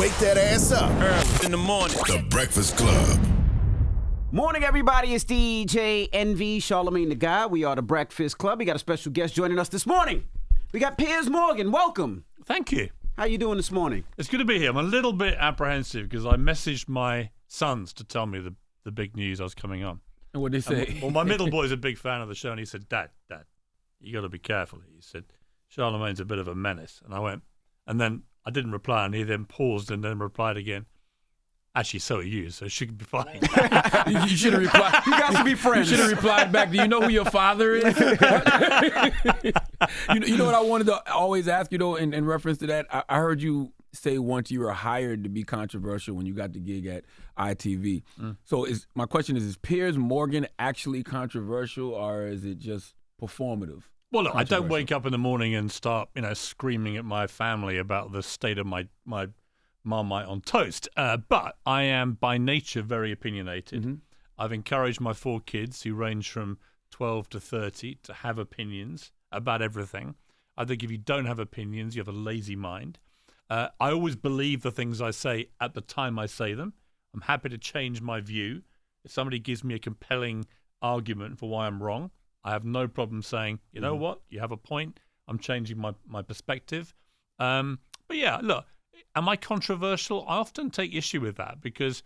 Wake that ass up. Early in the morning. The Breakfast Club. Morning, everybody. It's DJ NV, Charlamagne the Guy. We are the Breakfast Club. We got a special guest joining us this morning. We got Piers Morgan. Welcome. Thank you. How you doing this morning? It's good to be here. I'm a little bit apprehensive because I messaged my sons to tell me the big news I was coming on. And what did they say? Well, my middle boy's a big fan of the show, and he said, Dad, you got to be careful. He said, Charlamagne's a bit of a menace. And I went, and then I didn't reply, and he then paused and then replied again. Actually, so are you, so it should be fine. You should have replied. You guys should be friends. You should have replied back. Do you know who your father is? you know what I wanted to always ask you, though, in reference to that? I heard you say once you were hired to be controversial when you got the gig at ITV. So my question is Piers Morgan actually controversial, or is it just performative? Well, look, I don't wake up in the morning and start, screaming at my family about the state of my Marmite on toast. But I am by nature very opinionated. Mm-hmm. I've encouraged my 4 kids, who range from 12 to 30, to have opinions about everything. I think if you don't have opinions, you have a lazy mind. I always believe the things I say at the time I say them. I'm happy to change my view. If somebody gives me a compelling argument for why I'm wrong, I have no problem saying, you know what, you have a point. I'm changing my perspective. But yeah, look, am I controversial? I often take issue with that because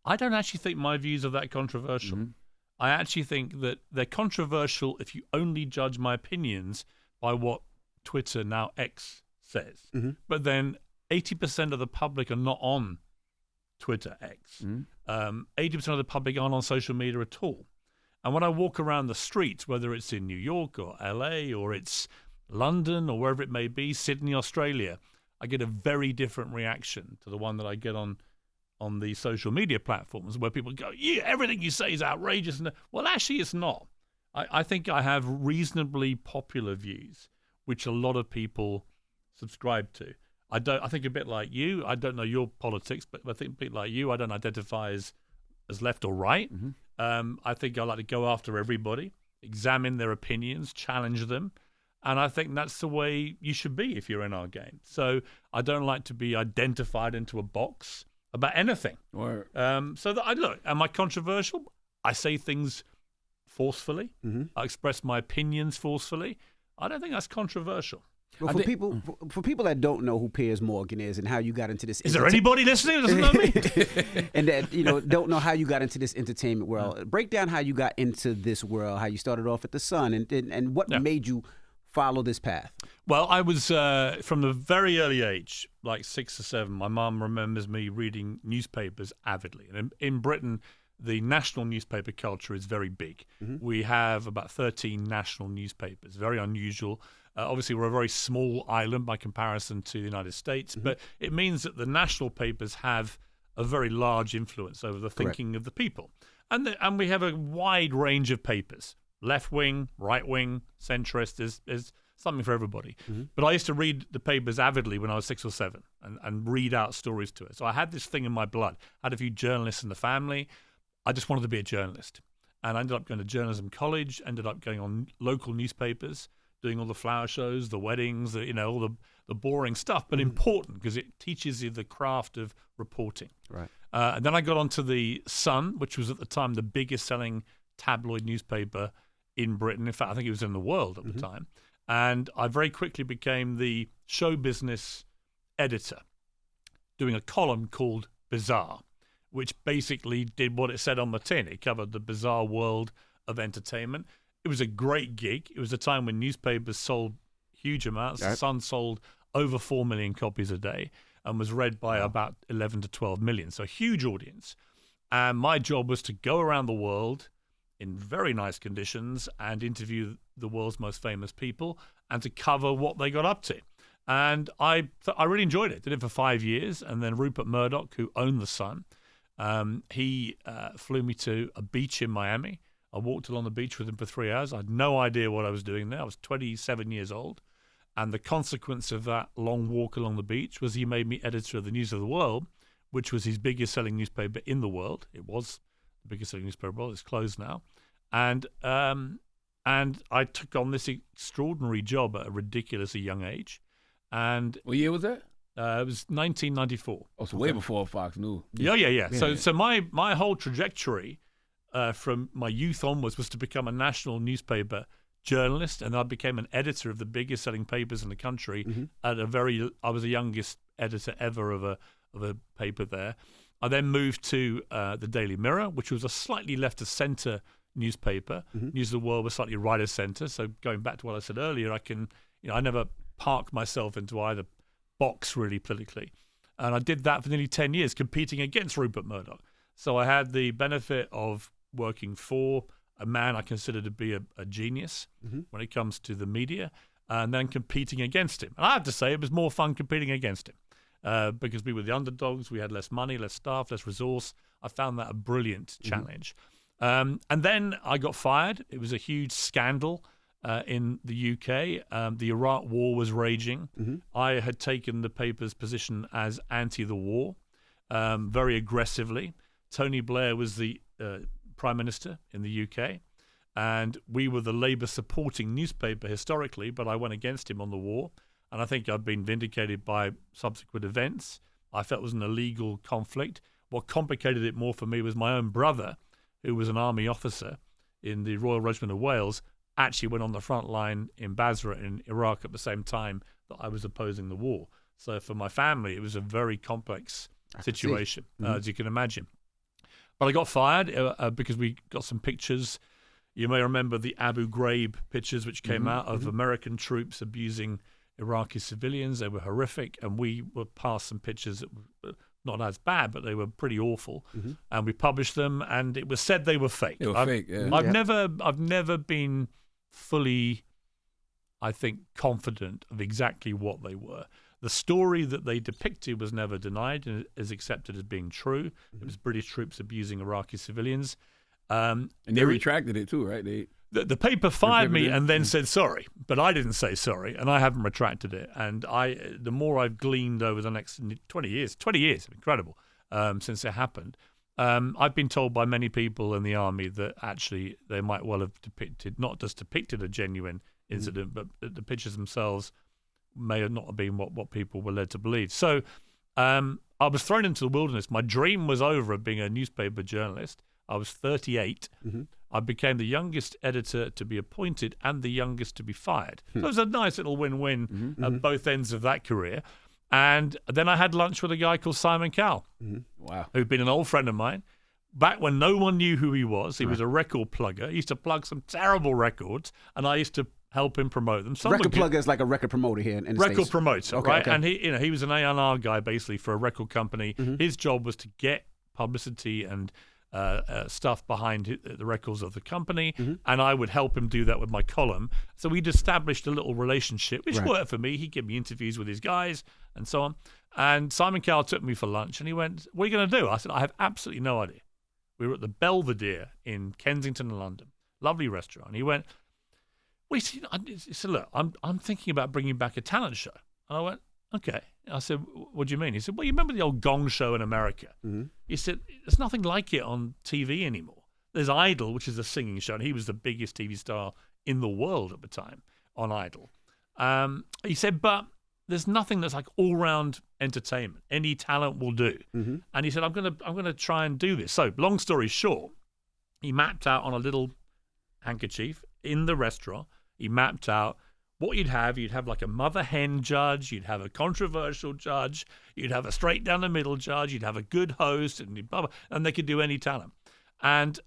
I don't actually think my views are that controversial. Mm-hmm. I actually think that they're controversial if you only judge my opinions by what Twitter, now X, says. Mm-hmm. But then 80% of the public are not on Twitter X. Mm-hmm. 80% of the public aren't on social media at all. And when I walk around the streets, whether it's in New York or LA or it's London or wherever it may be, Sydney, Australia, I get a very different reaction to the one that I get on the social media platforms where people go, yeah, everything you say is outrageous. Well, actually, it's not. I think I have reasonably popular views, which a lot of people subscribe to. I think a bit like you. I don't know your politics, but I think a bit like you, I don't identify as left or right. Mm-hmm. I think I like to go after everybody, examine their opinions, challenge them. And I think that's the way you should be if you're in our game. So I don't like to be identified into a box about anything. So that am I controversial? I say things forcefully. Mm-hmm. I express my opinions forcefully. I don't think that's controversial. Well, for people that don't know who Piers Morgan is and how you got into this, is there anybody listening who doesn't know me? And that don't know how you got into this entertainment world? Break down how you got into this world, how you started off at the Sun, and what made you follow this path. Well, I was from a very early age, like 6 or 7. My mum remembers me reading newspapers avidly, and in Britain, the national newspaper culture is very big. Mm-hmm. We have about 13 national newspapers, very unusual. Obviously, we're a very small island by comparison to the United States, but it means that the national papers have a very large influence over the thinking of the people. And we have a wide range of papers, left-wing, right-wing, centrist, there's something for everybody. Mm-hmm. But I used to read the papers avidly when I was 6 or 7 and read out stories to it. So I had this thing in my blood. I had a few journalists in the family. I just wanted to be a journalist. And I ended up going to journalism college, ended up going on local newspapers, doing all the flower shows, the weddings, all the boring stuff, but important because it teaches you the craft of reporting. Right. And then I got onto the Sun, which was at the time the biggest selling tabloid newspaper in Britain. In fact, I think it was in the world at the time. And I very quickly became the show business editor, doing a column called Bizarre, which basically did what it said on the tin. It covered the bizarre world of entertainment. It was a great gig. It was a time when newspapers sold huge amounts. The Sun sold over 4 million copies a day and was read by about 11 to 12 million. So a huge audience. And my job was to go around the world in very nice conditions and interview the world's most famous people and to cover what they got up to. And I really enjoyed it. Did it for 5 years. And then Rupert Murdoch, who owned the Sun, he flew me to a beach in Miami. I walked along the beach with him for 3 hours. I had no idea what I was doing there. I was 27 years old. And the consequence of that long walk along the beach was he made me editor of the News of the World, which was his biggest selling newspaper in the world. It was the biggest selling newspaper in the world. It's closed now. And I took on this extraordinary job at a ridiculously young age. And what year was that? It was 1994. Oh, so way before Fox News. Yeah. So my whole trajectory from my youth onwards was to become a national newspaper journalist, and I became an editor of the biggest selling papers in the country. I was the youngest editor ever of a paper there. I then moved to the Daily Mirror, which was a slightly left of centre newspaper. News of the World was slightly right of centre. So going back to what I said earlier, I never park myself into either box really politically. And I did that for nearly 10 years, competing against Rupert Murdoch. So I had the benefit of working for a man I consider to be a genius when it comes to the media, and then competing against him. And I have to say, it was more fun competing against him because we were the underdogs. We had less money, less staff, less resource. I found that a brilliant challenge. And then I got fired. It was a huge scandal in the UK. The Iraq war was raging. I had taken the paper's position as anti the war very aggressively. Tony Blair was the Prime Minister in the UK, and we were the Labour supporting newspaper historically, but I went against him on the war, and I think I've been vindicated by subsequent events. I felt it was an illegal conflict. What complicated it more for me was my own brother, who was an army officer in the Royal Regiment of Wales, actually went on the front line in Basra in Iraq at the same time that I was opposing the war. So for my family, it was a very complex situation, as you can imagine. But I got fired because we got some pictures. You may remember the Abu Ghraib pictures which came out of American troops abusing Iraqi civilians. They were horrific, and we were passed some pictures that were not as bad, but they were pretty awful. And we published them, and it was said they were fake. They were fake, yeah. I've never been fully, I think, confident of exactly what they were. The story that they depicted was never denied and is accepted as being true. It was British troops abusing Iraqi civilians. And they retracted it too, right? The paper fired me and then said sorry, but I didn't say sorry, and I haven't retracted it. And the more I've gleaned over the next 20 years, incredible, since it happened, I've been told by many people in the army that actually they might well have not just depicted a genuine incident, but the pictures themselves may not have been what people were led to believe. So I was thrown into the wilderness. My dream was over of being a newspaper journalist. I was 38. I became the youngest editor to be appointed and the youngest to be fired. So it was a nice little win-win at both ends of that career. And then I had lunch with a guy called Simon Cowell, who'd been an old friend of mine. Back when no one knew who he was a record plugger. He used to plug some terrible records, and I used to help him promote them. Record plugger is like a record promoter here in the States. Record promoter, right? Okay. And he was an A&R guy basically for a record company. His job was to get publicity and stuff behind the records of the company, and I would help him do that with my column. So we'd established a little relationship, which worked for me. He'd give me interviews with his guys and so on. And Simon Cowell took me for lunch, and he went, "What are you going to do?" I said, "I have absolutely no idea." We were at the Belvedere in Kensington, London. Lovely restaurant. He went, "Well, he said, look, I'm thinking about bringing back a talent show." And I went, "Okay." I said, "What do you mean?" He said, "Well, you remember the old Gong Show in America?" He said, "There's nothing like it on TV anymore. There's Idol, which is a singing show, and he was the biggest TV star in the world at the time on Idol." He said, "But there's nothing that's like all-round entertainment. Any talent will do." And he said, I'm gonna try and do this." So, long story short, he mapped out on a little handkerchief in the restaurant. He mapped out what you'd have like a mother hen judge, you'd have a controversial judge, you'd have a straight down the middle judge, you'd have a good host, and they could do any talent. And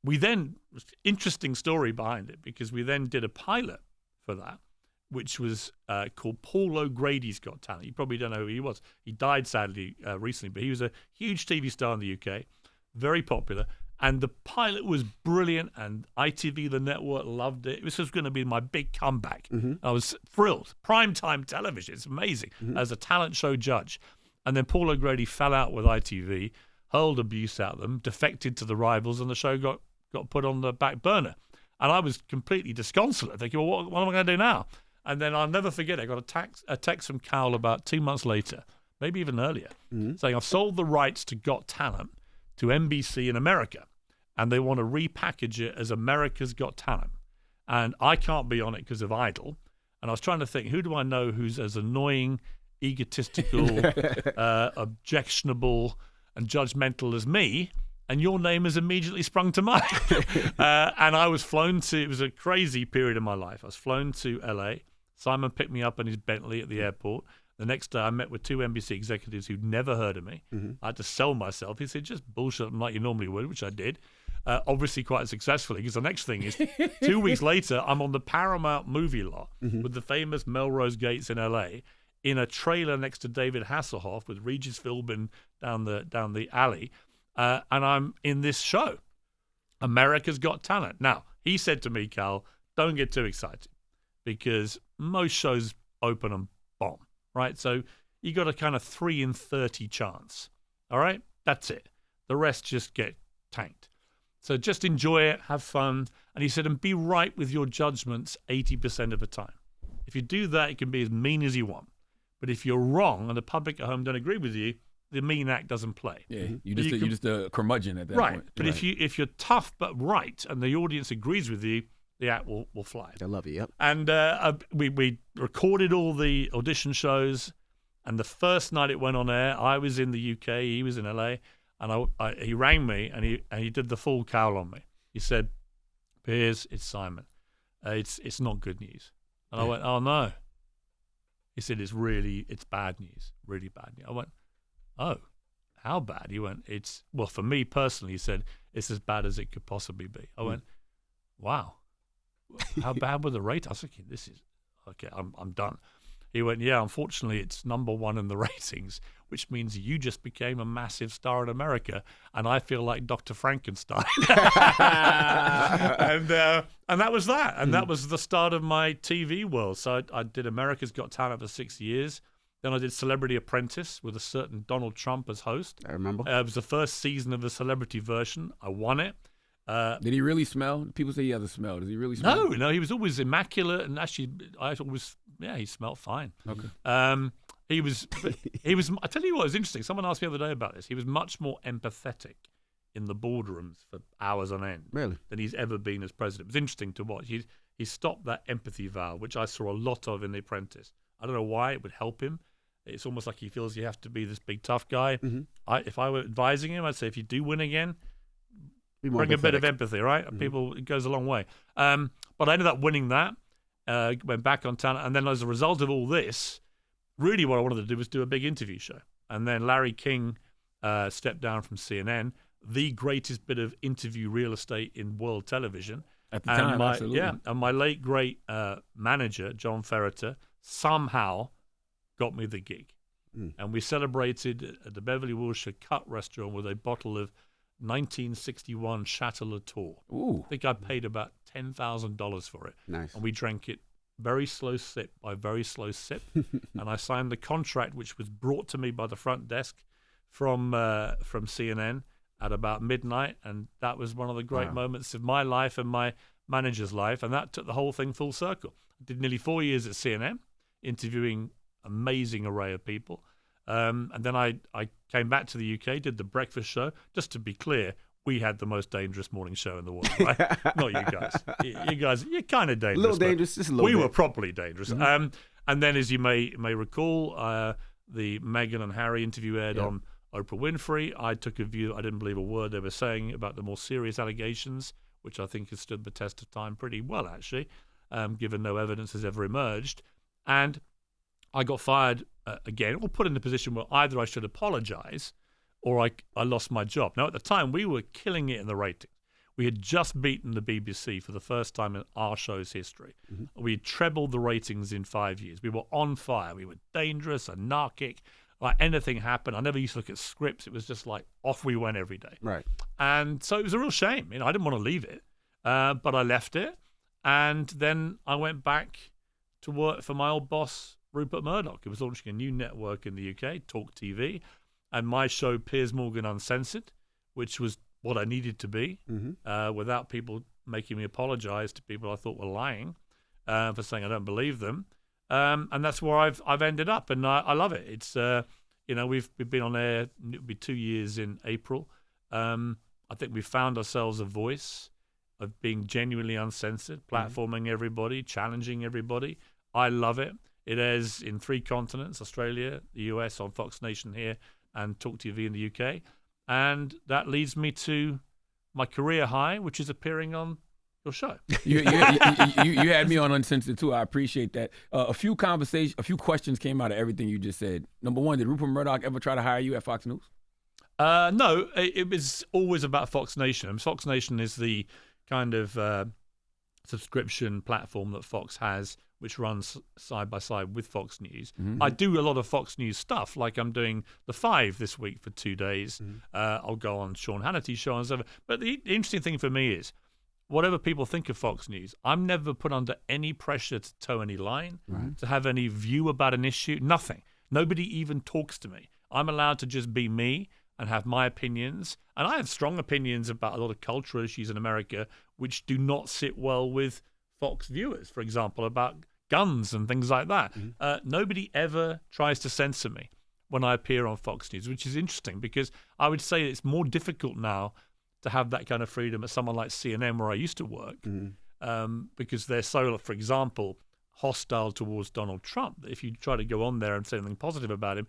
we then, interesting story behind it, because we then did a pilot for that, which was called Paul O'Grady's Got Talent. You probably don't know who he was. He died sadly recently, but he was a huge TV star in the UK, very popular. And the pilot was brilliant, and ITV, the network, loved it. This was going to be my big comeback. I was thrilled. Primetime television, it's amazing, as a talent show judge. And then Paul O'Grady fell out with ITV, hurled abuse at them, defected to the rivals, and the show got put on the back burner. And I was completely disconsolate, thinking, well, what am I going to do now? And then I'll never forget it. I got a text from Cowell about 2 months later, maybe even earlier, saying, "I've sold the rights to Got Talent to NBC in America, and they want to repackage it as America's Got Talent. And I can't be on it because of Idol." And I was trying to think, who do I know who's as annoying egotistical, objectionable, and judgmental as me, and your name has immediately sprung to mind. And I was flown to, it was a crazy period in my life. I was flown to LA. Simon picked me up in his Bentley at the airport. The next day I met with 2 NBC executives who'd never heard of me. I had to sell myself. He said, just bullshit them like you normally would, which I did. Obviously quite successfully, because the next thing is 2 weeks later, I'm on the Paramount movie lot with the famous Melrose Gates in LA in a trailer next to David Hasselhoff with Regis Philbin down the alley. And I'm in this show, America's Got Talent. Now, he said to me, Cal, don't get too excited, because most shows open and bomb, right? So you got a kind of 3 in 30 chance, all right? That's it. The rest just get tanked. So just enjoy it, have fun. And he said, and be right with your judgments 80% of the time. If you do that, it can be as mean as you want. But if you're wrong and the public at home don't agree with you, the mean act doesn't play. Yeah, you're just a curmudgeon at that right. point. But right. if you're tough but right and the audience agrees with you, the act will fly. I love it, yep. And we recorded all the audition shows, and the first night it went on air, I was in the UK, he was in LA, and he rang me and he did the full cowl on me. He said, Piers, it's Simon. It's not good news. And I went, oh no. He said, it's bad news, really bad news. I went, oh, how bad? He went, well, for me personally, he said, it's as bad as it could possibly be. I went, wow, how bad were the ratings? I was thinking, this is, okay, I'm done. He went, yeah, unfortunately, it's #1 in the ratings, which means you just became a massive star in America, and I feel like Dr. Frankenstein. And that was that. And that was the start of my TV world. So I did America's Got Talent for 6 years. Then I did Celebrity Apprentice with a certain Donald Trump as host. I remember. It was the first season of the celebrity version. I won it. Did he really smell? People say he has a smell. Does he really smell? No, he was always immaculate, and actually, he smelled fine. Okay. He was. I tell you what, it was interesting. Someone asked me the other day about this. He was much more empathetic in the boardrooms for hours on end, really, than he's ever been as president. It was interesting to watch. He stopped that empathy valve, which I saw a lot of in The Apprentice. I don't know why it would help him. It's almost like he feels you have to be this big tough guy. If I were advising him, I'd say if you do win again, bring a bit of empathy, right? People, it goes a long way. But I ended up winning that, went back on talent, and then as a result of all this, really what I wanted to do was do a big interview show. And then Larry King stepped down from CNN, the greatest bit of interview real estate in world television. At the time, absolutely. Yeah, and my late, great manager, John Ferreter, somehow got me the gig. And we celebrated at the Beverly Wilshire Cut restaurant with a bottle of 1961 Chateau Latour. Ooh. I think I paid about $10,000 for it. Nice. And we drank it very slow sip by very slow sip. And I signed the contract, which was brought to me by the front desk from CNN at about midnight. And that was one of the great moments of my life and my manager's life. And that took the whole thing full circle. I did nearly 4 years at CNN, interviewing amazing array of people. And then I came back to the UK, did the breakfast show. Just to be clear, we had the most dangerous morning show in the world, right? Not you guys. You guys, you're kind of dangerous. A little dangerous, just a little bit. We were properly dangerous. And then, as you may recall, the Meghan and Harry interview aired on Oprah Winfrey. I took a view. I didn't believe a word they were saying about the more serious allegations, which I think has stood the test of time pretty well, actually, given no evidence has ever emerged. And I got fired again, or put in a position where either I should apologize or I lost my job. Now, at the time, we were killing it in the ratings. We had just beaten the BBC for the first time in our show's history. We had trebled the ratings in 5 years. We were on fire. We were dangerous, anarchic. Like anything happened. I never used to look at scripts. It was just like off we went every day. Right. And so it was a real shame. I didn't want to leave it, but I left it. And then I went back to work for my old boss, Rupert Murdoch, who was launching a new network in the UK, Talk TV, and my show, Piers Morgan Uncensored, which was what I needed to be, without people making me apologize to people I thought were lying for saying I don't believe them. And that's where I've ended up, and I love it. It's we've been on air. It'll be 2 years in April. I think we've found ourselves a voice of being genuinely uncensored, platforming everybody, challenging everybody. I love it. It airs in 3 continents, Australia, the US on Fox Nation here, and Talk TV in the UK. And that leads me to my career high, which is appearing on your show. You had me on Uncensored too. I appreciate that. A few questions came out of everything you just said. Number one, did Rupert Murdoch ever try to hire you at Fox News? No, it was always about Fox Nation. And Fox Nation is the kind of subscription platform that Fox has, which runs side by side with Fox News. Mm-hmm. I do a lot of Fox News stuff, like I'm doing The Five this week for 2 days. Mm-hmm. I'll go on Sean Hannity's show and stuff. But the interesting thing for me is, whatever people think of Fox News, I'm never put under any pressure to toe any line, to have any view about an issue, nothing. Nobody even talks to me. I'm allowed to just be me and have my opinions. And I have strong opinions about a lot of cultural issues in America which do not sit well with Fox viewers, for example, about guns and things like that. Mm-hmm. Nobody ever tries to censor me when I appear on Fox News, which is interesting because I would say it's more difficult now to have that kind of freedom at someone like CNN where I used to work, because they're so, for example, hostile towards Donald Trump. If you try to go on there and say anything positive about him,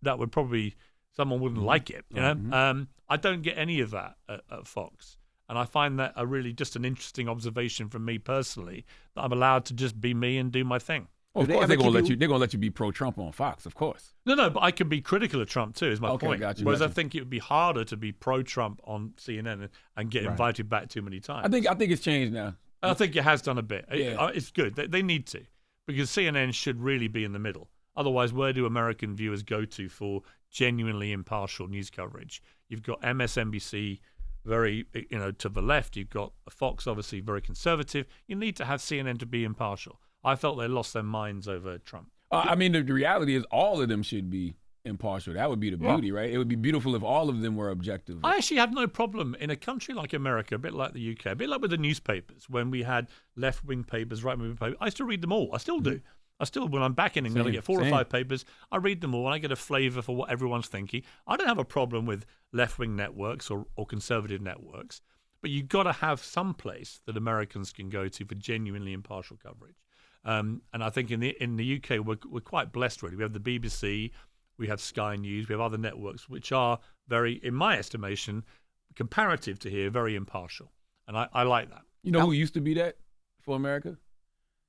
that would probably, someone wouldn't like it. You know, mm-hmm. I don't get any of that at Fox. And I find that really just an interesting observation from me personally, that I'm allowed to just be me and do my thing. Well, of course, they're gonna let you be pro-Trump on Fox, of course. No, but I can be critical of Trump too. Is my point. Gotcha, Whereas I think it would be harder to be pro-Trump on CNN and get invited back too many times. I think it's changed now. I think it has done a bit. Yeah. It's good. They need to, because CNN should really be in the middle. Otherwise, where do American viewers go to for genuinely impartial news coverage? You've got MSNBC, very, to the left. You've got Fox, obviously very conservative. You need to have CNN to be impartial. I felt they lost their minds over Trump. I mean, the reality is all of them should be impartial. That would be the beauty, right? It would be beautiful if all of them were objective. I actually have no problem in a country like America, a bit like the UK, a bit like with the newspapers, when we had left-wing papers, right-wing papers. I used to read them all. I still do. I still, when I'm back in England, I get 4 or 5 papers. I read them all, and I get a flavour for what everyone's thinking. I don't have a problem with left-wing networks or conservative networks, but you've got to have some place that Americans can go to for genuinely impartial coverage. And I think in the UK, we're quite blessed, really. We have the BBC, we have Sky News, we have other networks which are very, in my estimation, comparative to here, very impartial. And I like that. You know who used to be that for America?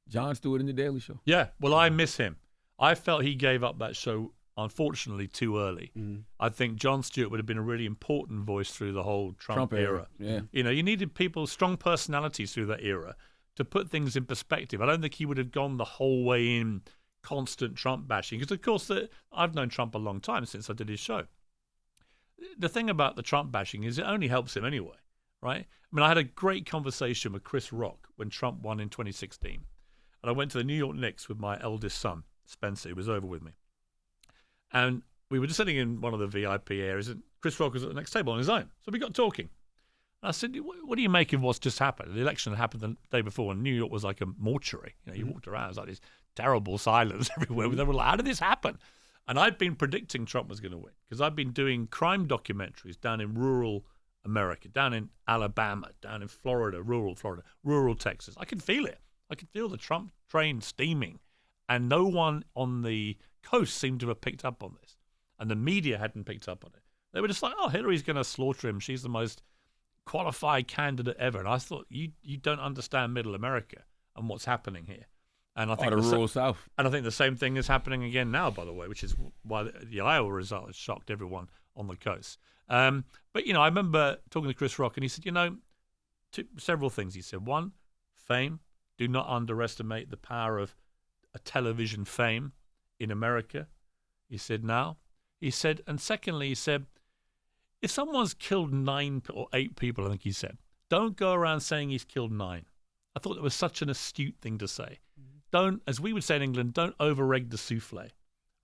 Jon Stewart in The Daily Show. Yeah, well, I miss him. I felt he gave up that show, unfortunately, too early. Mm-hmm. I think Jon Stewart would have been a really important voice through the whole Trump era. Yeah. You needed people, strong personalities through that era to put things in perspective. I don't think he would have gone the whole way in constant Trump bashing, because, of course, I've known Trump a long time since I did his show. The thing about the Trump bashing is it only helps him anyway, right? I mean, I had a great conversation with Chris Rock when Trump won in 2016. And I went to the New York Knicks with my eldest son, Spencer, who was over with me. And we were just sitting in one of the VIP areas, and Chris Rock was at the next table on his own. So we got talking. And I said, what do you make of what's just happened? The election happened the day before, and New York was like a mortuary. You walked around, it was like this terrible silence everywhere. They were like, how did this happen? And I'd been predicting Trump was going to win, because I'd been doing crime documentaries down in rural America, down in Alabama, down in Florida, rural Texas. I could feel it. I could feel the Trump train steaming, and no one on the coast seemed to have picked up on this, and the media hadn't picked up on it. They were just like, oh, Hillary's going to slaughter him. She's the most qualified candidate ever. And I thought, you don't understand middle America and what's happening here. And I think the rural South. And I think the same thing is happening again now, by the way, which is why the Iowa result has shocked everyone on the coast. But, I remember talking to Chris Rock, and he said, several things. He said, one, fame. Do not underestimate the power of a television fame in America. He said, now. He said, and secondly, he said, if someone's killed 9 or 8 people, I think he said, don't go around saying he's killed 9. I thought it was such an astute thing to say. Mm-hmm. Don't, as we would say in England, don't over-egg the souffle,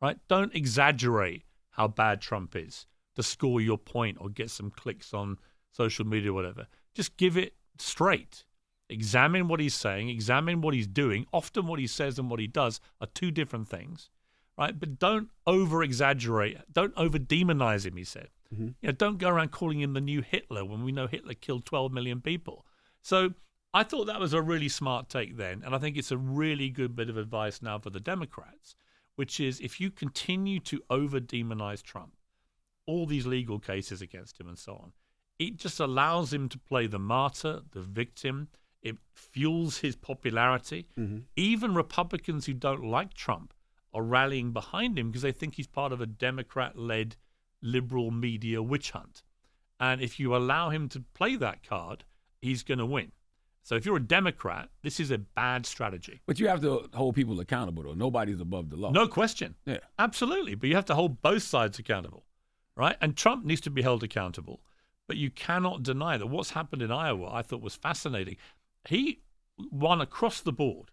right? Don't exaggerate how bad Trump is to score your point or get some clicks on social media or whatever. Just give it straight. Examine what he's saying, examine what he's doing. Often what he says and what he does are 2 different things, right? But don't over-exaggerate. Don't over-demonize him, he said. Mm-hmm. Don't go around calling him the new Hitler when we know Hitler killed 12 million people. So I thought that was a really smart take then, and I think it's a really good bit of advice now for the Democrats, which is if you continue to over-demonize Trump, all these legal cases against him and so on, it just allows him to play the martyr, the victim. It fuels his popularity. Mm-hmm. Even Republicans who don't like Trump are rallying behind him because they think he's part of a Democrat-led liberal media witch hunt. And if you allow him to play that card, he's going to win. So if you're a Democrat, this is a bad strategy. But you have to hold people accountable, though. Nobody's above the law. No question. Yeah. Absolutely. But you have to hold both sides accountable, right? And Trump needs to be held accountable. But you cannot deny that what's happened in Iowa, I thought was fascinating. He won across the board,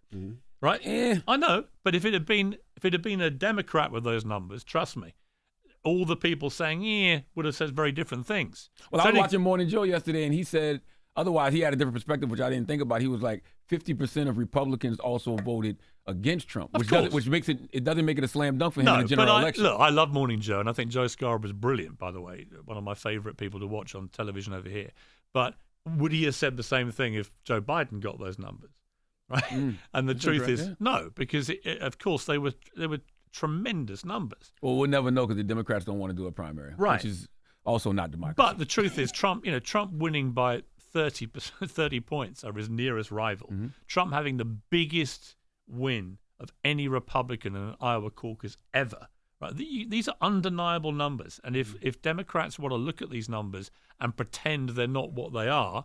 right? I know, but if it had been a Democrat with those numbers, trust me, all the people saying would have said very different things. Well, I was watching Morning Joe yesterday, and he said otherwise he had a different perspective, which I didn't think about. He was like 50% of Republicans also voted against Trump, which makes it doesn't make it a slam dunk for him in the general election. Look, I love Morning Joe, and I think Joe Scarborough's brilliant, by the way, one of my favorite people to watch on television over here. But would he have said the same thing if Joe Biden got those numbers, right? And the truth is no, because of course they were tremendous numbers. Well, we'll never know because the Democrats don't want to do a primary, right? Which is also not democracy. But the truth is, Trump winning by 30 points over his nearest rival, Trump having the biggest win of any Republican in an Iowa caucus ever. Right? These are undeniable numbers, and if Democrats want to look at these numbers and pretend they're not what they are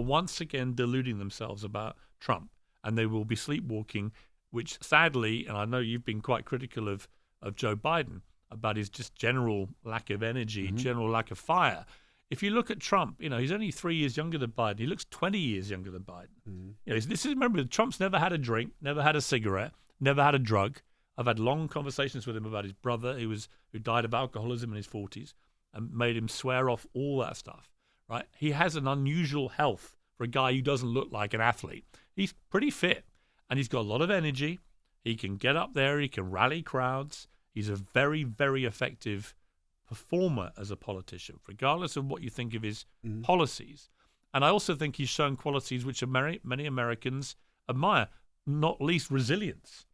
once again deluding themselves about Trump, and they will be sleepwalking, which sadly, and I know you've been quite critical of Joe Biden about his just general lack of energy, general lack of fire. If you look at Trump, he's only 3 years younger than Biden. He looks 20 years younger than Biden. Remember, Trump's never had a drink, never had a cigarette, never had a drug. I've had long conversations with him about his brother who died of alcoholism in his 40s and made him swear off all that stuff, right? He has an unusual health for a guy who doesn't look like an athlete. He's pretty fit, and he's got a lot of energy. He can get up there. He can rally crowds. He's a very, very effective performer as a politician, regardless of what you think of his policies. And I also think he's shown qualities which many Americans admire, not least resilience.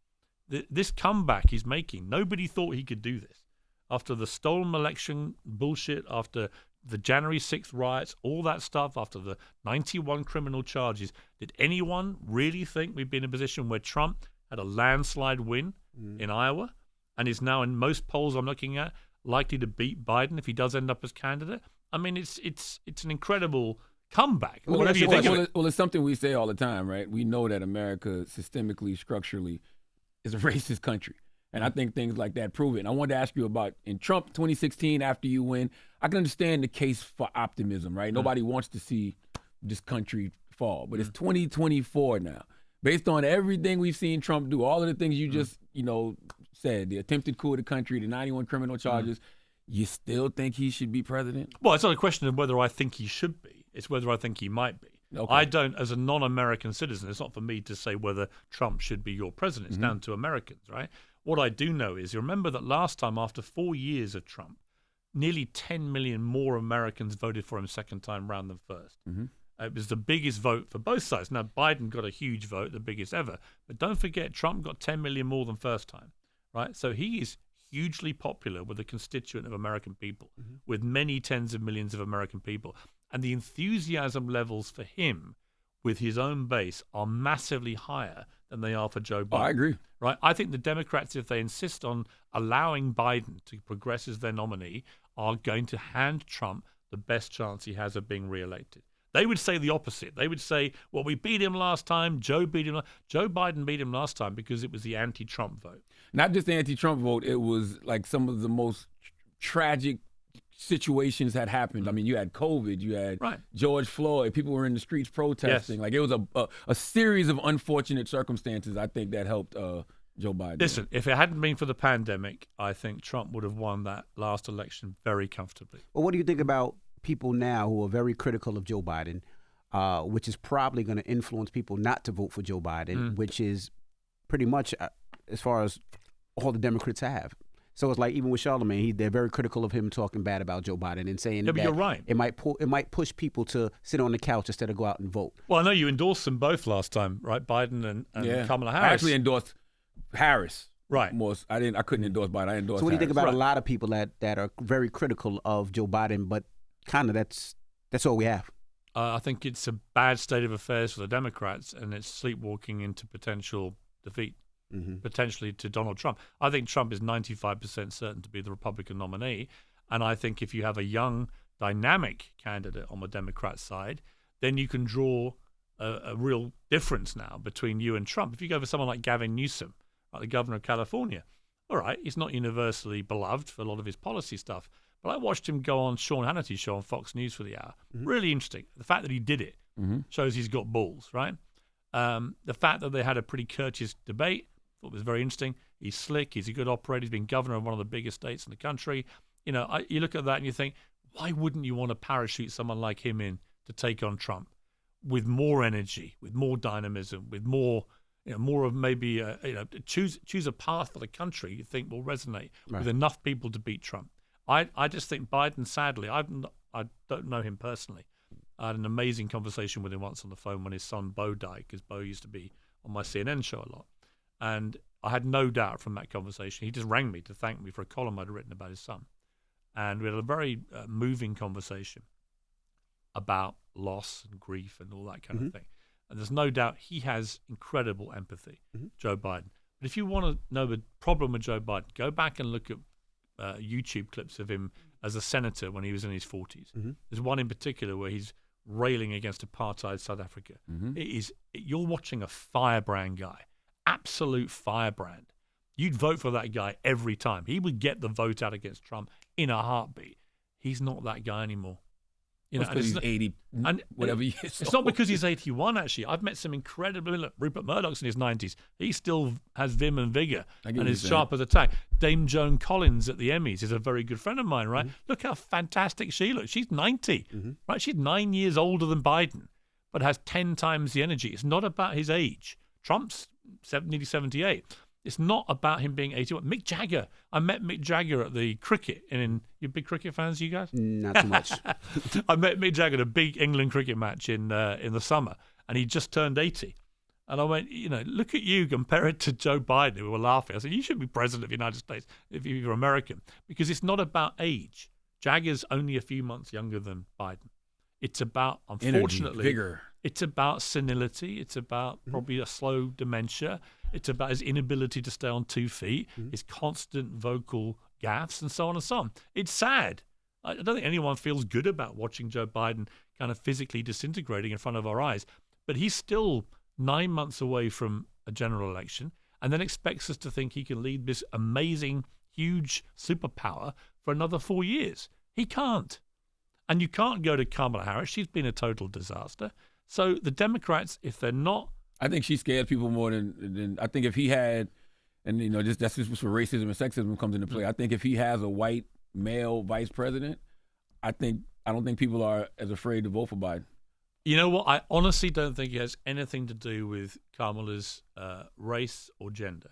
This comeback he's making, nobody thought he could do this. After the stolen election bullshit, after the January 6th riots, all that stuff, after the 91 criminal charges, did anyone really think we'd be in a position where Trump had a landslide win in Iowa and is now in most polls I'm looking at likely to beat Biden if he does end up as candidate? I mean, it's an incredible comeback. Whatever you think of it. Well, it's something we say all the time, right? We know that America systemically, structurally is a racist country. And I think things like that prove it. And I wanted to ask you about, in Trump 2016, after you win, I can understand the case for optimism, right? Nobody wants to see this country fall. But it's 2024 now. Based on everything we've seen Trump do, all of the things you just, said, the attempted coup of the country, the 91 criminal charges, you still think he should be president? Well, it's not a question of whether I think he should be. It's whether I think he might be. Okay. I don't, as a non-American citizen, it's not for me to say whether Trump should be your president. It's down to Americans, right? What I do know is, you remember that last time, after 4 years of Trump, nearly 10 million more Americans voted for him second time round than first. It was the biggest vote for both sides. Now, Biden got a huge vote, the biggest ever. But don't forget, Trump got 10 million more than first time, right? So he is hugely popular with a constituent of American people, with many tens of millions of American people. And the enthusiasm levels for him with his own base are massively higher than they are for Joe Biden. I agree. Right? I think the Democrats, if they insist on allowing Biden to progress as their nominee, are going to hand Trump the best chance he has of being reelected. They would say the opposite. They would say, well, we beat him last time. Joe Biden beat him last time because it was the anti-Trump vote. Not just the anti-Trump vote. It was like some of the most tragic situations had happened. I mean, you had COVID, you had George Floyd, people were in the streets protesting. Yes. Like, it was a series of unfortunate circumstances, I think, that helped Joe Biden. Listen, if it hadn't been for the pandemic, I think Trump would have won that last election very comfortably. Well, what do you think about people now who are very critical of Joe Biden, which is probably going to influence people not to vote for Joe Biden, which is pretty much as far as all the Democrats have? So it's like even with Charlamagne, they're very critical of him talking bad about Joe Biden and saying but that you're right. it might push people to sit on the couch instead of go out and vote. Well, I know you endorsed them both last time, right? Biden and Kamala Harris. I actually endorsed Harris. Right. I couldn't endorse Biden. I endorsed So what do you think Harris. about a lot of people that are very critical of Joe Biden, but kind of that's all we have? I think it's a bad state of affairs for the Democrats, and it's sleepwalking into potential defeat, potentially to Donald Trump. I think Trump is 95% certain to be the Republican nominee, and I think if you have a young, dynamic candidate on the Democrat side, then you can draw a real difference now between you and Trump. If you go for someone like Gavin Newsom, like the governor of California, all right, he's not universally beloved for a lot of his policy stuff, but I watched him go on Sean Hannity's show on Fox News for the hour. Really interesting. The fact that he did it shows he's got balls, right? The fact that they had a pretty courteous debate, thought was very interesting. He's slick. He's a good operator. He's been governor of one of the biggest states in the country. You know, you look at that and you think, why wouldn't you want to parachute someone like him in to take on Trump with more energy, with more dynamism, with more, more of maybe, choose a path for the country you think will resonate with enough people to beat Trump. I just think Biden, sadly, I don't know him personally. I had an amazing conversation with him once on the phone when his son Bo died, because Bo used to be on my CNN show a lot. And I had no doubt from that conversation. He just rang me to thank me for a column I'd written about his son. And we had a very moving conversation about loss and grief and all that kind of thing. And there's no doubt he has incredible empathy, Joe Biden. But if you want to know the problem with Joe Biden, go back and look at YouTube clips of him as a senator when he was in his 40s. There's one in particular where he's railing against apartheid South Africa. You're watching a firebrand guy, absolute firebrand. You'd vote for that guy every time. He would get the vote out against Trump in a heartbeat. He's not that guy anymore. Because he's 80, and whatever he is. It's not because he's 81, actually. I've met some incredibly... Look, Rupert Murdoch's in his 90s. He still has vim and vigor and is sharp as a tack. Dame Joan Collins at the Emmys is a very good friend of mine, right? Look how fantastic she looks. She's 90, right? She's 9 years older than Biden, but has 10 times the energy. It's not about his age. Trump's nearly 78. It's not about him being 81. Mick Jagger. I met Mick Jagger at the cricket. You big cricket fans, you guys? Not too much. I met Mick Jagger at a big England cricket match in the summer, and he just turned 80. And I went, look at you, compare it to Joe Biden. We were laughing. I said, you should be president of the United States if you're American, because it's not about age. Jagger's only a few months younger than Biden. It's about, unfortunately, energy, vigor. It's about senility. It's about probably a slow dementia. It's about his inability to stay on 2 feet, his constant vocal gaffes, and so on and so on. It's sad. I don't think anyone feels good about watching Joe Biden kind of physically disintegrating in front of our eyes. But he's still 9 months away from a general election, and then expects us to think he can lead this amazing, huge superpower for another 4 years. He can't. And you can't go to Kamala Harris. She's been a total disaster. So the Democrats, if they're not... I think she scares people more than I think if he had, and that's just where racism and sexism comes into play. I think if he has a white male vice president, I don't think people are as afraid to vote for Biden. You know what? I honestly don't think it has anything to do with Kamala's race or gender.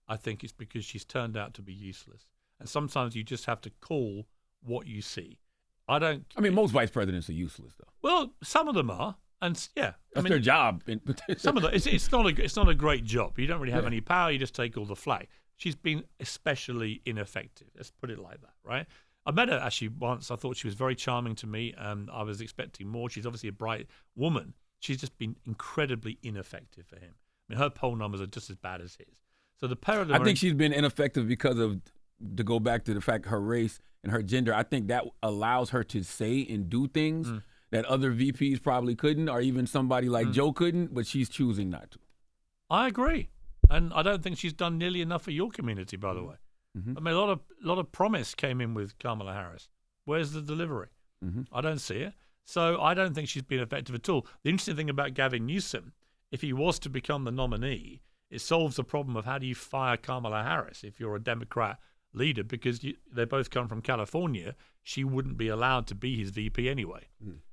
I think it's because she's turned out to be useless. And sometimes you just have to call what you see. I mean, most vice presidents are useless, though. Well, some of them are. And that's their job. Some of them, it's not a great job. You don't really have any power. You just take all the flack. She's been especially ineffective. Let's put it like that, right? I met her actually once. I thought she was very charming to me. I was expecting more. She's obviously a bright woman. She's just been incredibly ineffective for him. I mean, her poll numbers are just as bad as his. So the pair of them. I think she's been ineffective because of, to go back to the fact, her race and her gender. I think that allows her to say and do things that other VPs probably couldn't, or even somebody like Joe couldn't, but she's choosing not to. I agree. And I don't think she's done nearly enough for your community, by the way. I mean, a lot of promise came in with Kamala Harris. Where's the delivery? I don't see it. So I don't think she's been effective at all. The interesting thing about Gavin Newsom, if he was to become the nominee, it solves the problem of how do you fire Kamala Harris if you're a Democrat leader, because they both come from California. She wouldn't be allowed to be his VP anyway.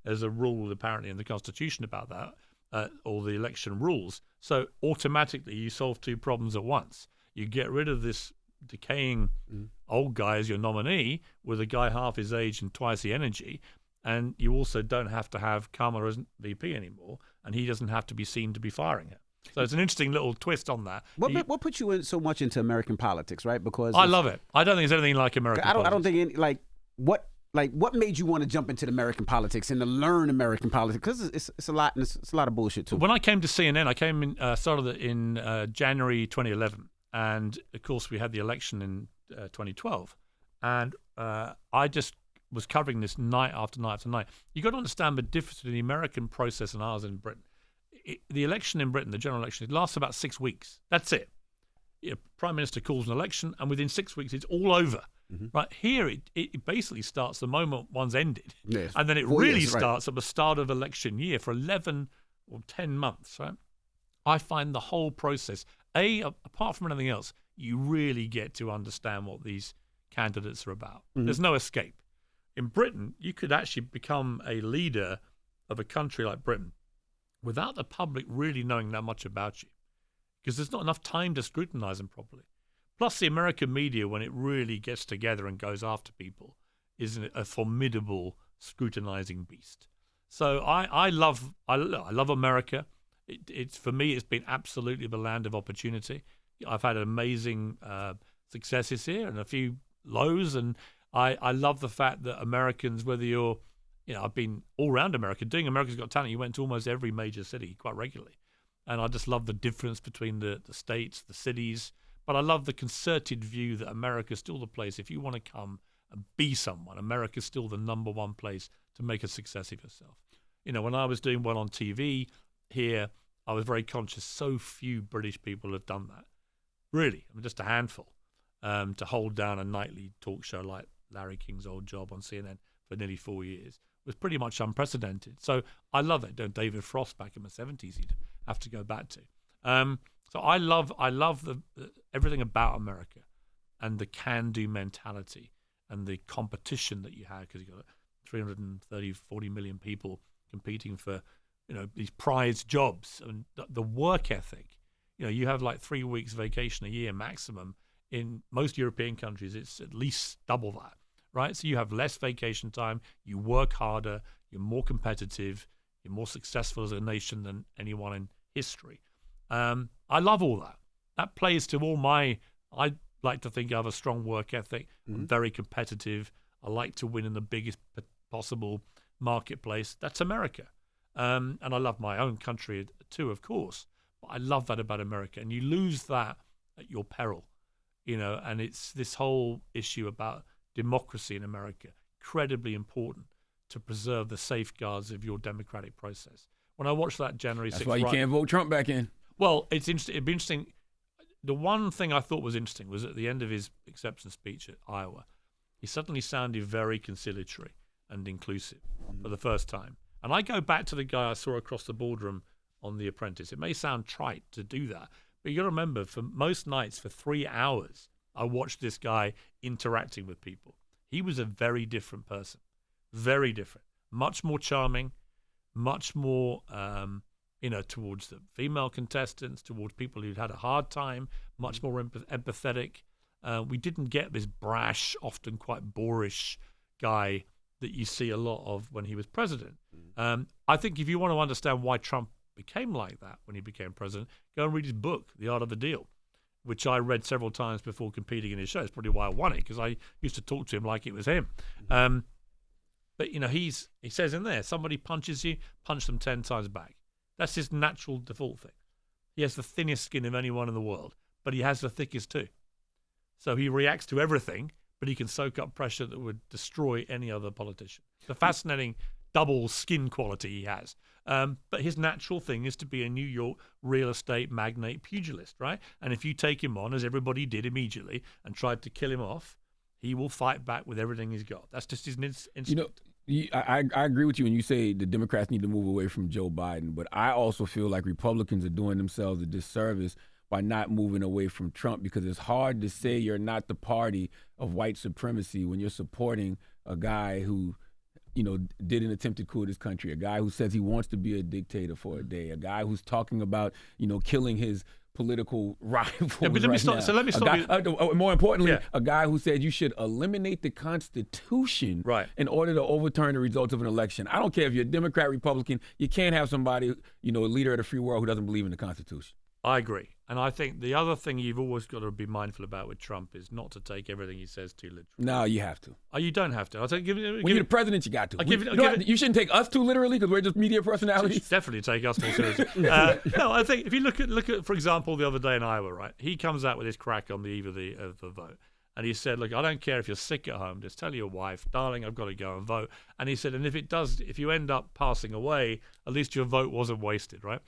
There's a rule apparently in the Constitution about that, or the election rules. So automatically you solve two problems at once. You get rid of this decaying old guy as your nominee with a guy half his age and twice the energy. And you also don't have to have Kamala as VP anymore, and he doesn't have to be seen to be firing her. So it's an interesting little twist on that. What put you in so much into American politics, right? Because I love it. I don't think there's anything like American politics. I don't think what made you want to jump into the American politics and to learn American politics? Because it's a lot, and it's a lot of bullshit too. When I came to CNN, I came in started in January 2011, and of course we had the election in 2012, and I just was covering this night after night after night. You got to understand the difference between the American process and ours in Britain. The election in Britain, the general election, it lasts about 6 weeks. That's it. Prime Minister calls an election, and within 6 weeks, it's all over. Right here, it basically starts the moment one's ended, and then it really starts at the start of election year for 11 or 10 months. Right? I find the whole process, apart from anything else, you really get to understand what these candidates are about. There's no escape. In Britain, you could actually become a leader of a country like Britain without the public really knowing that much about you, because there's not enough time to scrutinize them properly. Plus, the American media, when it really gets together and goes after people, is a formidable scrutinizing beast. So I love America. It's for me, it's been absolutely the land of opportunity. I've had amazing successes here and a few lows, and I love the fact that Americans, whether you're, I've been all around America doing America's Got Talent. You went to almost every major city quite regularly, and I just love the difference between the states, the cities. But I love the concerted view that America's still the place. If you want to come and be someone, America's still the number one place to make a success of yourself. When I was doing well on TV here, I was very conscious so few British people have done that. Really, just a handful. To hold down a nightly talk show like Larry King's old job on CNN for nearly 4 years was pretty much unprecedented. So I love it. David Frost back in the 70s he'd have to go back to. So I love everything about America and the can-do mentality and the competition that you have, because you've got 330, 40 million people competing for, these prized jobs, and the work ethic. You have like 3 weeks vacation a year maximum. In most European countries, it's at least double that, right? So you have less vacation time, you work harder, you're more competitive, you're more successful as a nation than anyone in history. I love all that. That plays to all I like to think I have a strong work ethic. I'm very competitive. I like to win in the biggest possible marketplace. That's America. And I love my own country too, of course. But I love that about America. And you lose that at your peril. And it's this whole issue about democracy in America, incredibly important to preserve the safeguards of your democratic process. When I watched that January 6th... That's why you can't vote Trump back in. Well, it's interesting. It'd be interesting. The one thing I thought was interesting was at the end of his acceptance speech at Iowa, he suddenly sounded very conciliatory and inclusive for the first time. And I go back to the guy I saw across the boardroom on The Apprentice. It may sound trite to do that, but you got to remember, for most nights, for 3 hours, I watched this guy interacting with people. He was a very different person, very different, much more charming, much more, towards the female contestants, towards people who'd had a hard time, much more empathetic. We didn't get this brash, often quite boorish guy that you see a lot of when he was president. I think if you want to understand why Trump became like that when he became president, go and read his book, The Art of the Deal, which I read several times before competing in his show. It's probably why I won it, because I used to talk to him like it was him. But, he says in there, somebody punches you, punch them 10 times back. That's his natural default thing. He has the thinnest skin of anyone in the world, but he has the thickest too. So he reacts to everything, but he can soak up pressure that would destroy any other politician. It's a fascinating double skin quality he has. But his natural thing is to be a New York real estate magnate pugilist, right? And if you take him on, as everybody did immediately, and tried to kill him off, he will fight back with everything he's got. That's just his instinct. I agree with you when you say the Democrats need to move away from Joe Biden, but I also feel like Republicans are doing themselves a disservice by not moving away from Trump, because it's hard to say you're not the party of white supremacy when you're supporting a guy who, did an attempted coup of this country, a guy who says he wants to be a dictator for a day, a guy who's talking about, killing his political rivals Yeah, but let me right stop. now. So let me stop you. More importantly, Yeah. a guy who said you should eliminate the Constitution Right. in order to overturn the results of an election. I don't care if you're a Democrat, Republican. You can't have somebody, a leader of the free world who doesn't believe in the Constitution. I agree. And I think the other thing you've always got to be mindful about with Trump is not to take everything he says too literally. No, you have to. Oh, you don't have to. I'll take, When you're the president, you got to. I'll You shouldn't take us too literally because we're just media personalities. Definitely take us more seriously. No, I think if you look at, for example, the other day in Iowa, right? He comes out with his crack on the eve of the vote. And he said, look, I don't care if you're sick at home. Just tell your wife, darling, I've got to go and vote. And he said, and if you end up passing away, at least your vote wasn't wasted, right?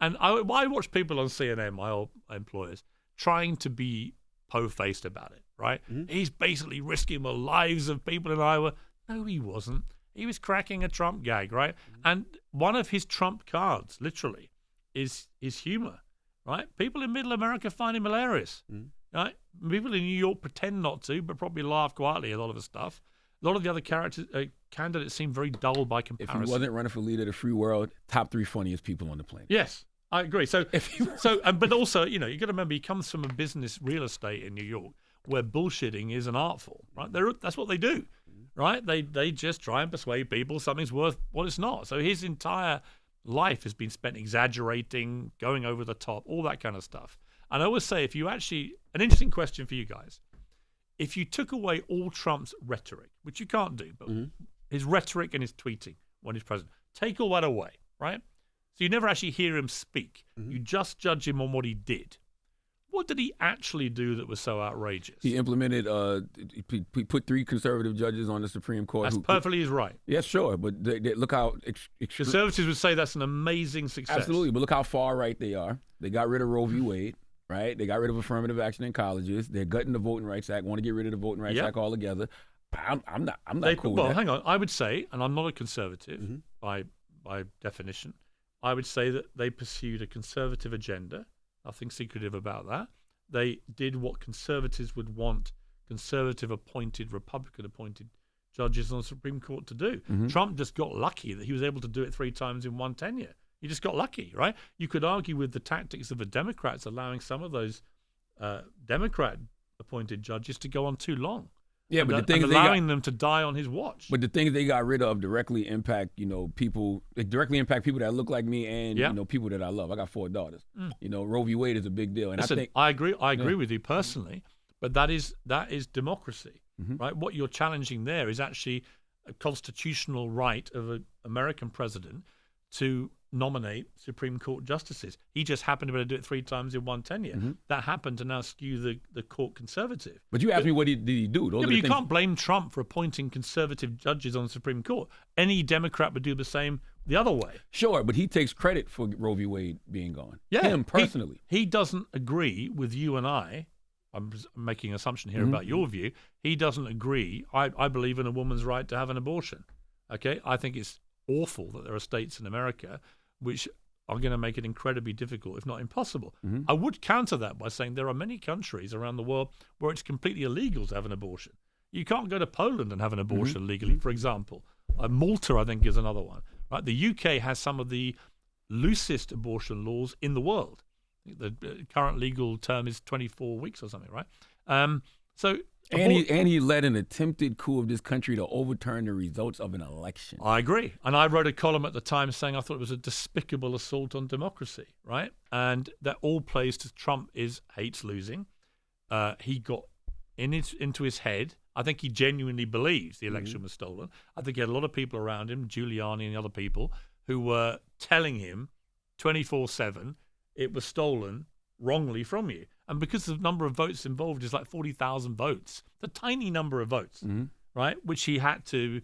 And I watch people on CNN, my old employers, trying to be po-faced about it, right? Mm-hmm. He's basically risking the lives of people in Iowa. No, he wasn't. He was cracking a Trump gag, right? Mm-hmm. And one of his Trump cards, literally, is humor, right? People in Middle America find him hilarious, right? People in New York pretend not to, but probably laugh quietly at a lot of his stuff. A lot of the other candidates seem very dull by comparison. If he wasn't running for leader of the free world, top 3 funniest people on the planet. Yes. I agree. But also, you got to remember, he comes from a business real estate in New York where bullshitting is an art form, right? That's what they do, right? They just try and persuade people something's worth what it's not. So his entire life has been spent exaggerating, going over the top, all that kind of stuff. And I always say, an interesting question for you guys, if you took away all Trump's rhetoric, which you can't do, but his rhetoric and his tweeting when he's president, take all that away, right? So you never actually hear him speak. You just judge him on what he did. What did he actually do that was so outrageous? He implemented, he put 3 conservative judges on the Supreme Court. That's perfectly his right. Yeah, sure. But they look how... Conservatives would say that's an amazing success. Absolutely. But look how far right they are. They got rid of Roe v. Wade, right? They got rid of affirmative action in colleges. They're gutting the Voting Rights Act, want to get rid of the Voting Rights Act altogether. I'm not cool with that. Hang on. I would say, and I'm not a conservative by definition, I would say that they pursued a conservative agenda. Nothing secretive about that. They did what conservatives would want conservative-appointed, Republican-appointed judges on the Supreme Court to do. Trump just got lucky that he was able to do it 3 times in one tenure. He just got lucky, right? You could argue with the tactics of the Democrats allowing some of those Democrat-appointed judges to go on too long. Yeah, but the things allowing them to die on his watch. But the things they got rid of directly impact, people. They directly impact people that look like me and people that I love. I got 4 daughters. Roe v. Wade is a big deal, and listen, I agree. I agree with you personally, but that is democracy, right? What you're challenging there is actually a constitutional right of an American president to nominate Supreme Court justices. He just happened to be able to do it 3 times in one tenure. That happened to now skew the court conservative. But you asked me what did he do? But you can't blame Trump for appointing conservative judges on the Supreme Court. Any Democrat would do the same the other way. Sure, but he takes credit for Roe v. Wade being gone. Yeah, him personally. He doesn't agree with you and I. I'm making an assumption here about your view. He doesn't agree. I believe in a woman's right to have an abortion. Okay, I think it's awful that there are states in America which are going to make it incredibly difficult, if not impossible. I would counter that by saying there are many countries around the world where it's completely illegal to have an abortion. You can't go to Poland and have an abortion legally, for example. Malta, I think, is another one. Right? The UK has some of the loosest abortion laws in the world. I think the current legal term is 24 weeks or something, right? And he led an attempted coup of this country to overturn the results of an election. I agree. And I wrote a column at the time saying I thought it was a despicable assault on democracy, right? And that all plays to Trump hates losing. He got into his head. I think he genuinely believes the election was stolen. I think he had a lot of people around him, Giuliani and other people, who were telling him 24/7 it was stolen wrongly from you. And because the number of votes involved is like 40,000 votes, it's a tiny number of votes, right? Which he had to,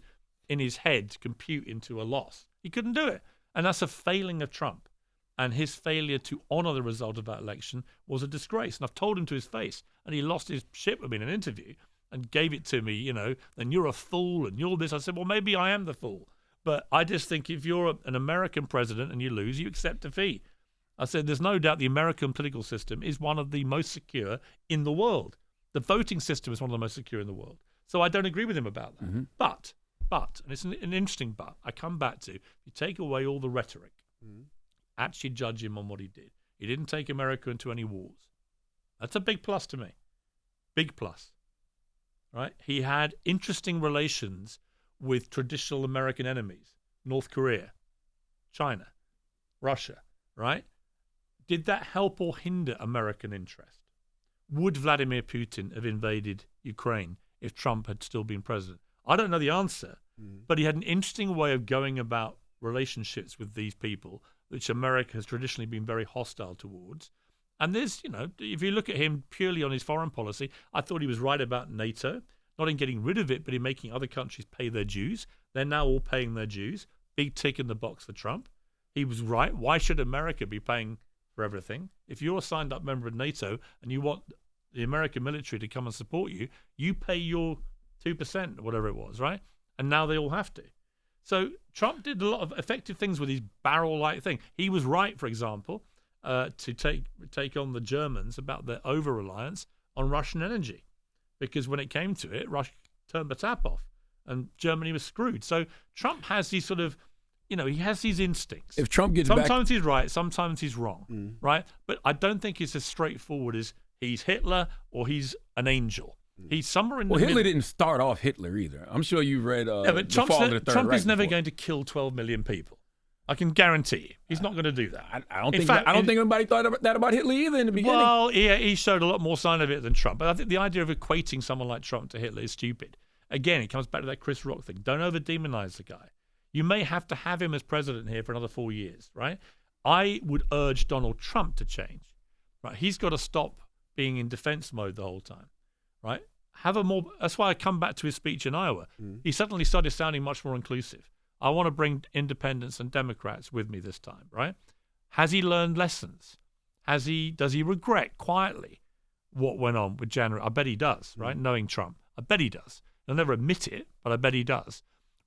in his head, compute into a loss. He couldn't do it. And that's a failing of Trump. And his failure to honor the result of that election was a disgrace. And I've told him to his face. And he lost his shit with me in an interview and gave it to me, then you're a fool and you're this. I said, well, maybe I am the fool. But I just think if you're an American president and you lose, you accept defeat. I said, there's no doubt the American political system is one of the most secure in the world. The voting system is one of the most secure in the world. So I don't agree with him about that. But, and it's an interesting but, I come back to, if you take away all the rhetoric, actually judge him on what he did. He didn't take America into any wars. That's a big plus to me. Big plus. Right? He had interesting relations with traditional American enemies. North Korea, China, Russia, right? Did that help or hinder American interest? Would Vladimir Putin have invaded Ukraine if Trump had still been president? I don't know the answer, but he had an interesting way of going about relationships with these people, which America has traditionally been very hostile towards. And there's, if you look at him purely on his foreign policy, I thought he was right about NATO, not in getting rid of it, but in making other countries pay their dues. They're now all paying their dues. Big tick in the box for Trump. He was right. Why should America be paying for everything? If you're a signed up member of NATO and you want the American military to come and support you, you pay your 2% or whatever it was, right? And now they all have to. So Trump did a lot of effective things with his barrel-like thing. He was right, for example, to take on the Germans about their over-reliance on Russian energy. Because when it came to it, Russia turned the tap off and Germany was screwed. So Trump has these sort of, he has these instincts. If Trump gets sometimes he's right, sometimes he's wrong, right? But I don't think it's as straightforward as he's Hitler or he's an angel. He's somewhere in the middle. Hitler didn't start off Hitler either. I'm sure you read but The Fall of the Third Trump Reich is never before. going to kill 12 million people. I can guarantee you. He's not going to do that. I don't think anybody thought that about Hitler either in the beginning. Well, yeah, he showed a lot more sign of it than Trump. But I think the idea of equating someone like Trump to Hitler is stupid. Again, it comes back to that Chris Rock thing. Don't over-demonize the guy. You may have to have him as president here for another 4 years, right? I would urge Donald Trump to change. Right? He's got to stop being in defense mode the whole time, right? That's why I come back to his speech in Iowa. He suddenly started sounding much more inclusive. I want to bring independents and Democrats with me this time, right? Has he learned lessons? Does he regret quietly what went on with January? I bet he does, right? Knowing Trump, I bet he does. He'll never admit it, but I bet he does.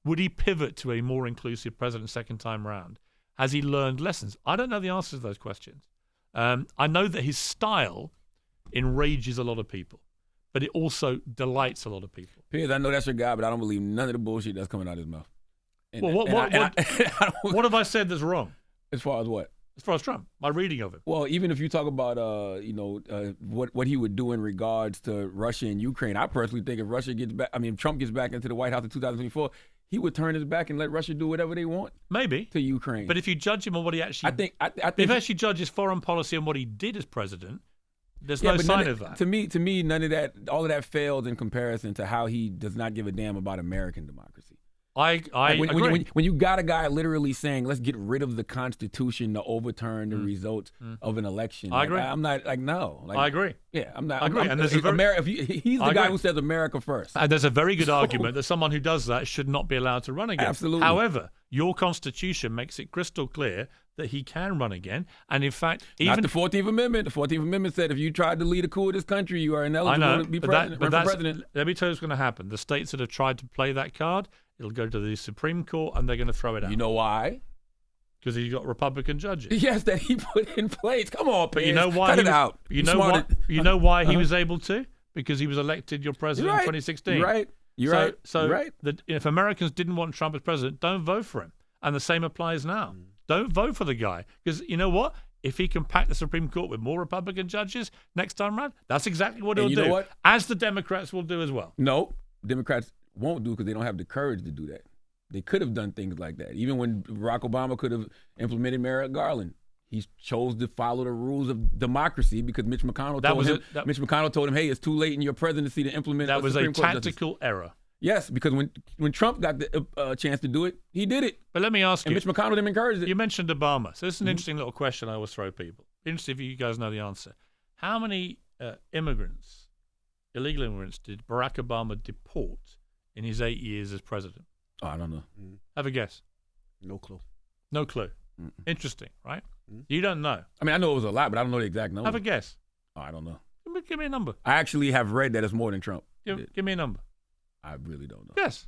Would he pivot to a more inclusive president second time round? Has he learned lessons? I don't know the answers to those questions. I know that his style enrages a lot of people, but it also delights a lot of people. Piers, I know that's your guy, but I don't believe none of the bullshit that's coming out of his mouth. What have I said that's wrong? As far as what? As far as Trump, my reading of him. Well, even if you talk about what he would do in regards to Russia and Ukraine, I personally think if Trump gets back into the White House in 2024, he would turn his back and let Russia do whatever they want. Maybe to Ukraine. But if you judge him on what he actually, I think if you actually judge his foreign policy and what he did as president, there's no sign of that. To me, none of that, all of that failed in comparison to how he does not give a damn about American democracy. I agree. When you got a guy literally saying, let's get rid of the Constitution to overturn the results of an election. I agree. I'm not no. I agree. Yeah, I'm not. I agree. And he's the guy who says America first. And there's a very good argument that someone who does that should not be allowed to run again. Absolutely. However, your Constitution makes it crystal clear that he can run again. And in fact, not the 14th Amendment. The 14th Amendment said if you tried to lead a coup of this country, you are ineligible to be president. Let me tell you what's going to happen. The states that have tried to play that card, it'll go to the Supreme Court and they're going to throw it out. You know why? Because he's got Republican judges. Yes, that he put in place. Come on, Piers. But you know why? Cut it out. You know why he was able to? Because he was elected your president in 2016. You're right. So if Americans didn't want Trump as president, don't vote for him. And the same applies now. Don't vote for the guy. Because you know what? If he can pack the Supreme Court with more Republican judges next time around, that's exactly what he'll do. Know what? As the Democrats will do as well. No, Democrats won't do because they don't have the courage to do that. They could have done things like that. Even when Barack Obama could have implemented Merrick Garland, he chose to follow the rules of democracy because Mitch McConnell told him, hey, it's too late in your presidency to implement that was Supreme a Court tactical error. Yes, because when Trump got the chance to do it, he did it. But let me ask you. And Mitch McConnell didn't encourage it. You mentioned Obama. So this is an interesting little question I always throw people. Interesting if you guys know the answer. How many illegal immigrants, did Barack Obama deport in his 8 years as president? Oh, I don't know. Have a guess. No clue. No clue. Interesting, right? You don't know. I mean, I know it was a lot, but I don't know the exact number. Have a guess. Oh, I don't know. Give me a number. I actually have read that it's more than Trump. Give me a number. I really don't know. Yes.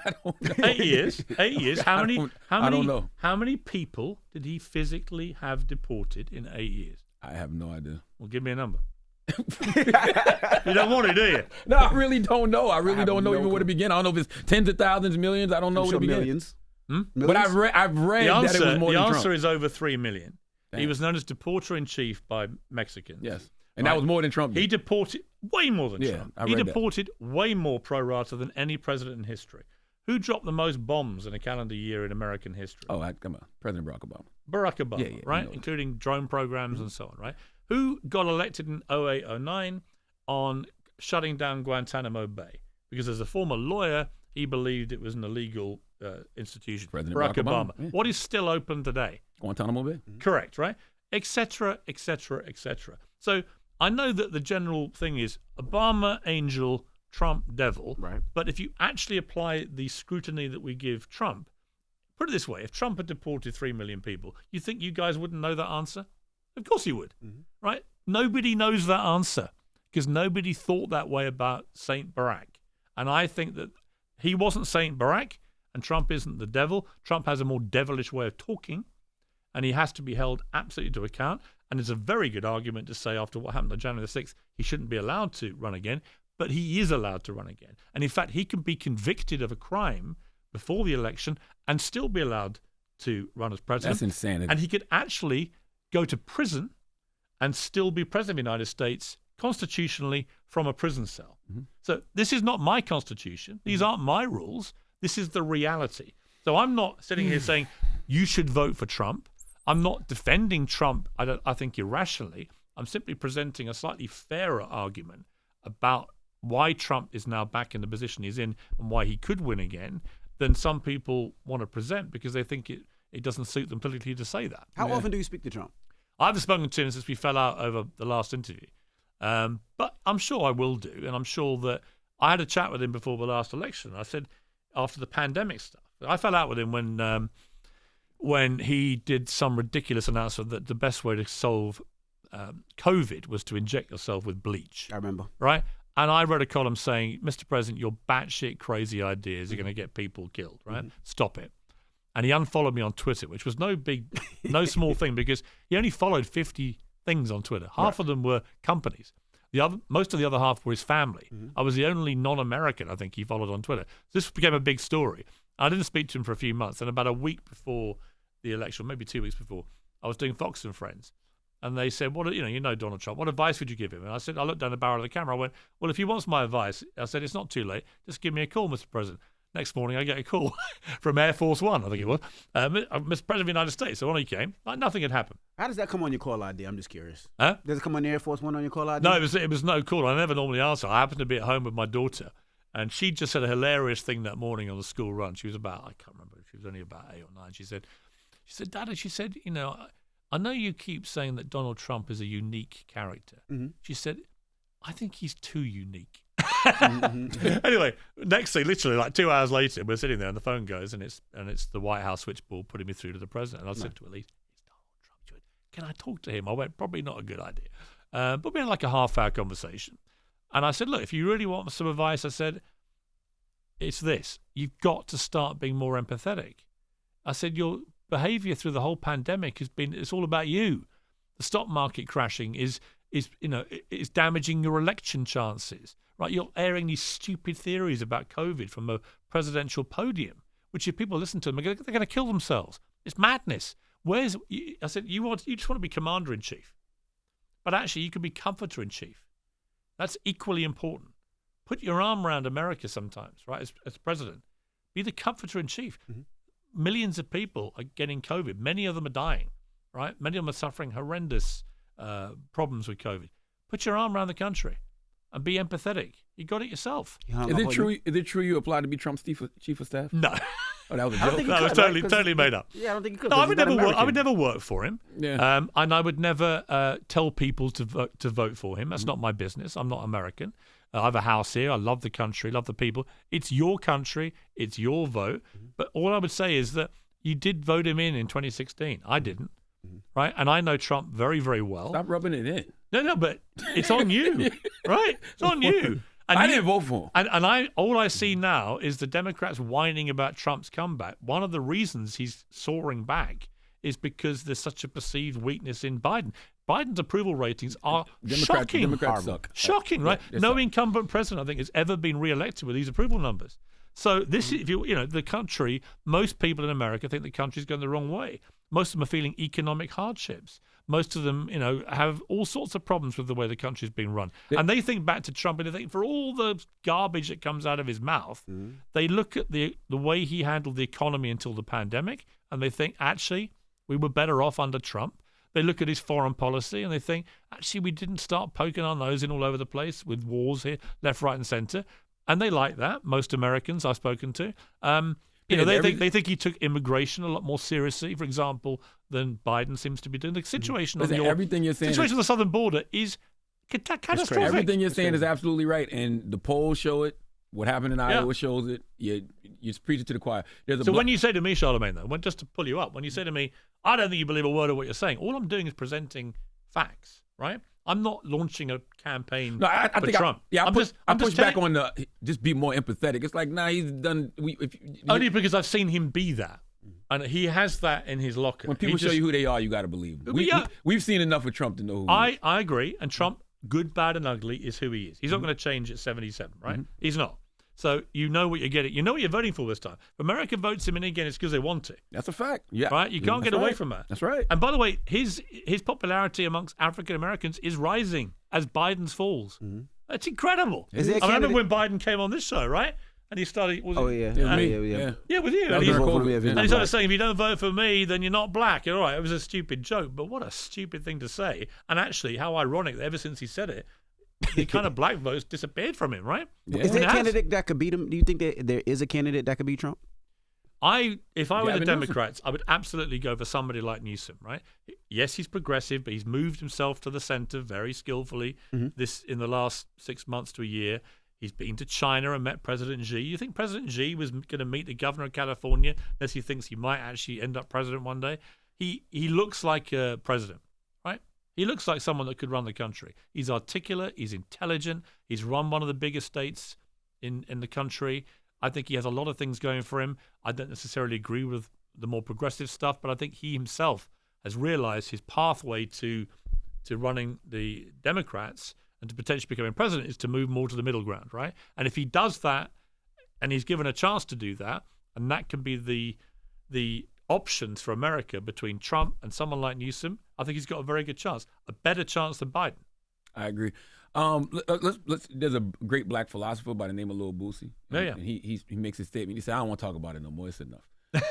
I don't know. 8 years. 8 years. How many? I don't know. How many people did he physically have deported in 8 years? I have no idea. Well, give me a number. You don't want it, do you? No, I really don't know. I really don't know even where to begin. I don't know if it's tens of thousands, millions. I don't know where to begin. Millions. But I've read that it was more than Trump. The answer is over 3 million. Damn. He was known as deporter-in-chief by Mexicans. Yes. And that was more than Trump did. He deported way more than Trump. I He read deported way more pro rata than any president in history. Who dropped the most bombs in a calendar year in American history? Oh, come on. President Barack Obama. Barack Obama, Yeah, right? Including drone programs and so on, right? Who got elected in 08, 09 on shutting down Guantanamo Bay? Because as a former lawyer, he believed it was an illegal institution. President Barack Obama. Yeah. What is still open today? Guantanamo Bay. Correct, right? Et cetera, et cetera, et cetera. So I know that the general thing is Obama, angel, Trump, devil. Right. But if you actually apply the scrutiny that we give Trump, put it this way, if Trump had deported 3 million people, you think you guys wouldn't know that answer? Of course you would, right? Nobody knows that answer because nobody thought that way about Saint Barack. And I think that he wasn't Saint Barack and Trump isn't the devil. Trump has a more devilish way of talking and he has to be held absolutely to account. And it's a very good argument to say after what happened on January the 6th, he shouldn't be allowed to run again, but he is allowed to run again. And in fact, he can be convicted of a crime before the election and still be allowed to run as president. That's insanity. And he could actually go to prison and still be president of the United States constitutionally from a prison cell. So this is not my constitution. These aren't my rules. This is the reality. So I'm not sitting here saying you should vote for Trump. I'm not defending Trump, I think, irrationally. I'm simply presenting a slightly fairer argument about why Trump is now back in the position he's in and why he could win again than some people want to present because they think it doesn't suit them politically to say that. How often do you speak to Trump? I haven't spoken to him since we fell out over the last interview. But I'm sure I will do. And I'm sure that I had a chat with him before the last election. I said, after the pandemic stuff, I fell out with him when he did some ridiculous announcement that the best way to solve COVID was to inject yourself with bleach. I remember. Right? And I wrote a column saying, Mr. President, your batshit crazy ideas are going to get people killed, right? Stop it. And he unfollowed me on Twitter, which was no small thing because he only followed 50 things on Twitter. Half of them were companies. Most of the other half were his family. I was the only non-American, I think, he followed on Twitter. This became a big story. I didn't speak to him for a few months. And about a week before the election, maybe 2 weeks before, I was doing Fox and Friends. And they said, you know Donald Trump, what advice would you give him? And I looked down the barrel of the camera. I went, well, if he wants my advice, I said, it's not too late. Just give me a call, Mr. President. Next morning, I get a call from Air Force One, I think it was, Mr. President of the United States. So on he came, like nothing had happened. How does that come on your call ID? I'm just curious. Huh? Does it come on the Air Force One on your call ID? No, it was no call. I never normally answer. I happened to be at home with my daughter, and she just said a hilarious thing that morning on the school run. She was about, I can't remember, she was only about 8 or 9. She said, Daddy, she said, you know, I know you keep saying that Donald Trump is a unique character. She said, I think he's too unique. Anyway, next thing, literally like 2 hours later, we're sitting there and the phone goes and it's the White House switchboard putting me through to the president. And I said to Elise, it's Donald Trump. She went, can I talk to him? I went, probably not a good idea. But we had like a half-hour conversation. And I said, look, if you really want some advice, I said, it's this. You've got to start being more empathetic. I said, your behavior through the whole pandemic it's all about you. The stock market crashing is damaging your election chances. Right, you're airing these stupid theories about COVID from a presidential podium, which if people listen to them, they're going to kill themselves. It's madness. I said, you just want to be commander-in-chief, but actually you can be comforter-in-chief. That's equally important. Put your arm around America sometimes, right, as president. Be the comforter-in-chief. Millions of people are getting COVID. Many of them are dying, right? Many of them are suffering horrendous problems with COVID. Put your arm around the country. And be empathetic. You got it yourself. Is it true you applied to be Trump's chief of staff? No. Oh, that was a I don't joke. think That was totally made up. Yeah, I don't think you could. No, I would never work for him. Yeah. And I would never tell people to vote for him. That's not my business. I'm not American. I have a house here. I love the country, love the people. It's your country. It's your vote. But all I would say is that you did vote him in 2016. I didn't. Right? And I know Trump very, very well. Stop rubbing it in. No, but it's on you, right? It's on you. And I didn't vote for him. And all I see now is the Democrats whining about Trump's comeback. One of the reasons he's soaring back is because there's such a perceived weakness in Biden. Biden's approval ratings are shocking. Democrats suck. Shocking, right? Yeah, No incumbent president, I think, has ever been re-elected with these approval numbers. So this, if the country, most people in America think the country's going the wrong way. Most of them are feeling economic hardships. Most of them, have all sorts of problems with the way the country's being run. And they think back to Trump, and they think for all the garbage that comes out of his mouth, they look at the way he handled the economy until the pandemic, and they think, actually, we were better off under Trump. They look at his foreign policy, and they think, actually, we didn't start poking our nose in all over the place with wars here, left, right, and center. And they like that, most Americans I've spoken to. They think he took immigration a lot more seriously, for example, than Biden seems to be doing. The situation on the southern border is catastrophic. Everything you're saying is absolutely right, and the polls show it. What happened in Iowa shows it. You preach it to the choir. When you say to me, Charlamagne, though, just to pull you up, when you say to me, I don't think you believe a word of what you're saying, all I'm doing is presenting facts, right? I'm not launching a campaign for Trump. I push back on the just be more empathetic. It's like, he's done. Only because I've seen him be that. And he has that in his locker. When people show you who they are, you got to believe them. We've seen enough of Trump to know who he is. I agree. And Trump, good, bad, and ugly, is who he is. He's not going to change at 77, right? He's not. So you know what you're getting. You know what you're voting for this time. If America votes him in again, it's because they want to. That's a fact. Yeah. Right? You can't get away from that. That's right. And by the way, his popularity amongst African Americans is rising as Biden's falls. That's incredible. I remember when Biden came on this show, right? And he started. Yeah, with you. And he started saying, if you don't vote for me, then you're not black. You're all right. It was a stupid joke, but what a stupid thing to say. And actually, how ironic that ever since he said it, the kind of black votes disappeared from him, right? Yeah. Is there a candidate that could beat him? Do you think that there is a candidate that could beat Trump? If I were the Democrats, I would absolutely go for somebody like Newsom, right? Yes, he's progressive, but he's moved himself to the center very skillfully in the last 6 months to a year. He's been to China and met President Xi. You think President Xi was going to meet the governor of California unless he thinks he might actually end up president one day? He looks like a president, right? He looks like someone that could run the country. He's articulate. He's intelligent. He's run one of the biggest states in the country. I think he has a lot of things going for him. I don't necessarily agree with the more progressive stuff, but I think he himself has realized his pathway to running the Democrats and to potentially becoming president is to move more to the middle ground, right? And if he does that, and he's given a chance to do that, and that can be the options for America between Trump and someone like Newsom, I think he's got a very good chance, a better chance than Biden. I agree. There's a great black philosopher by the name of Lil Boosie. And he makes a statement. He said, I don't want to talk about it no more. It's enough.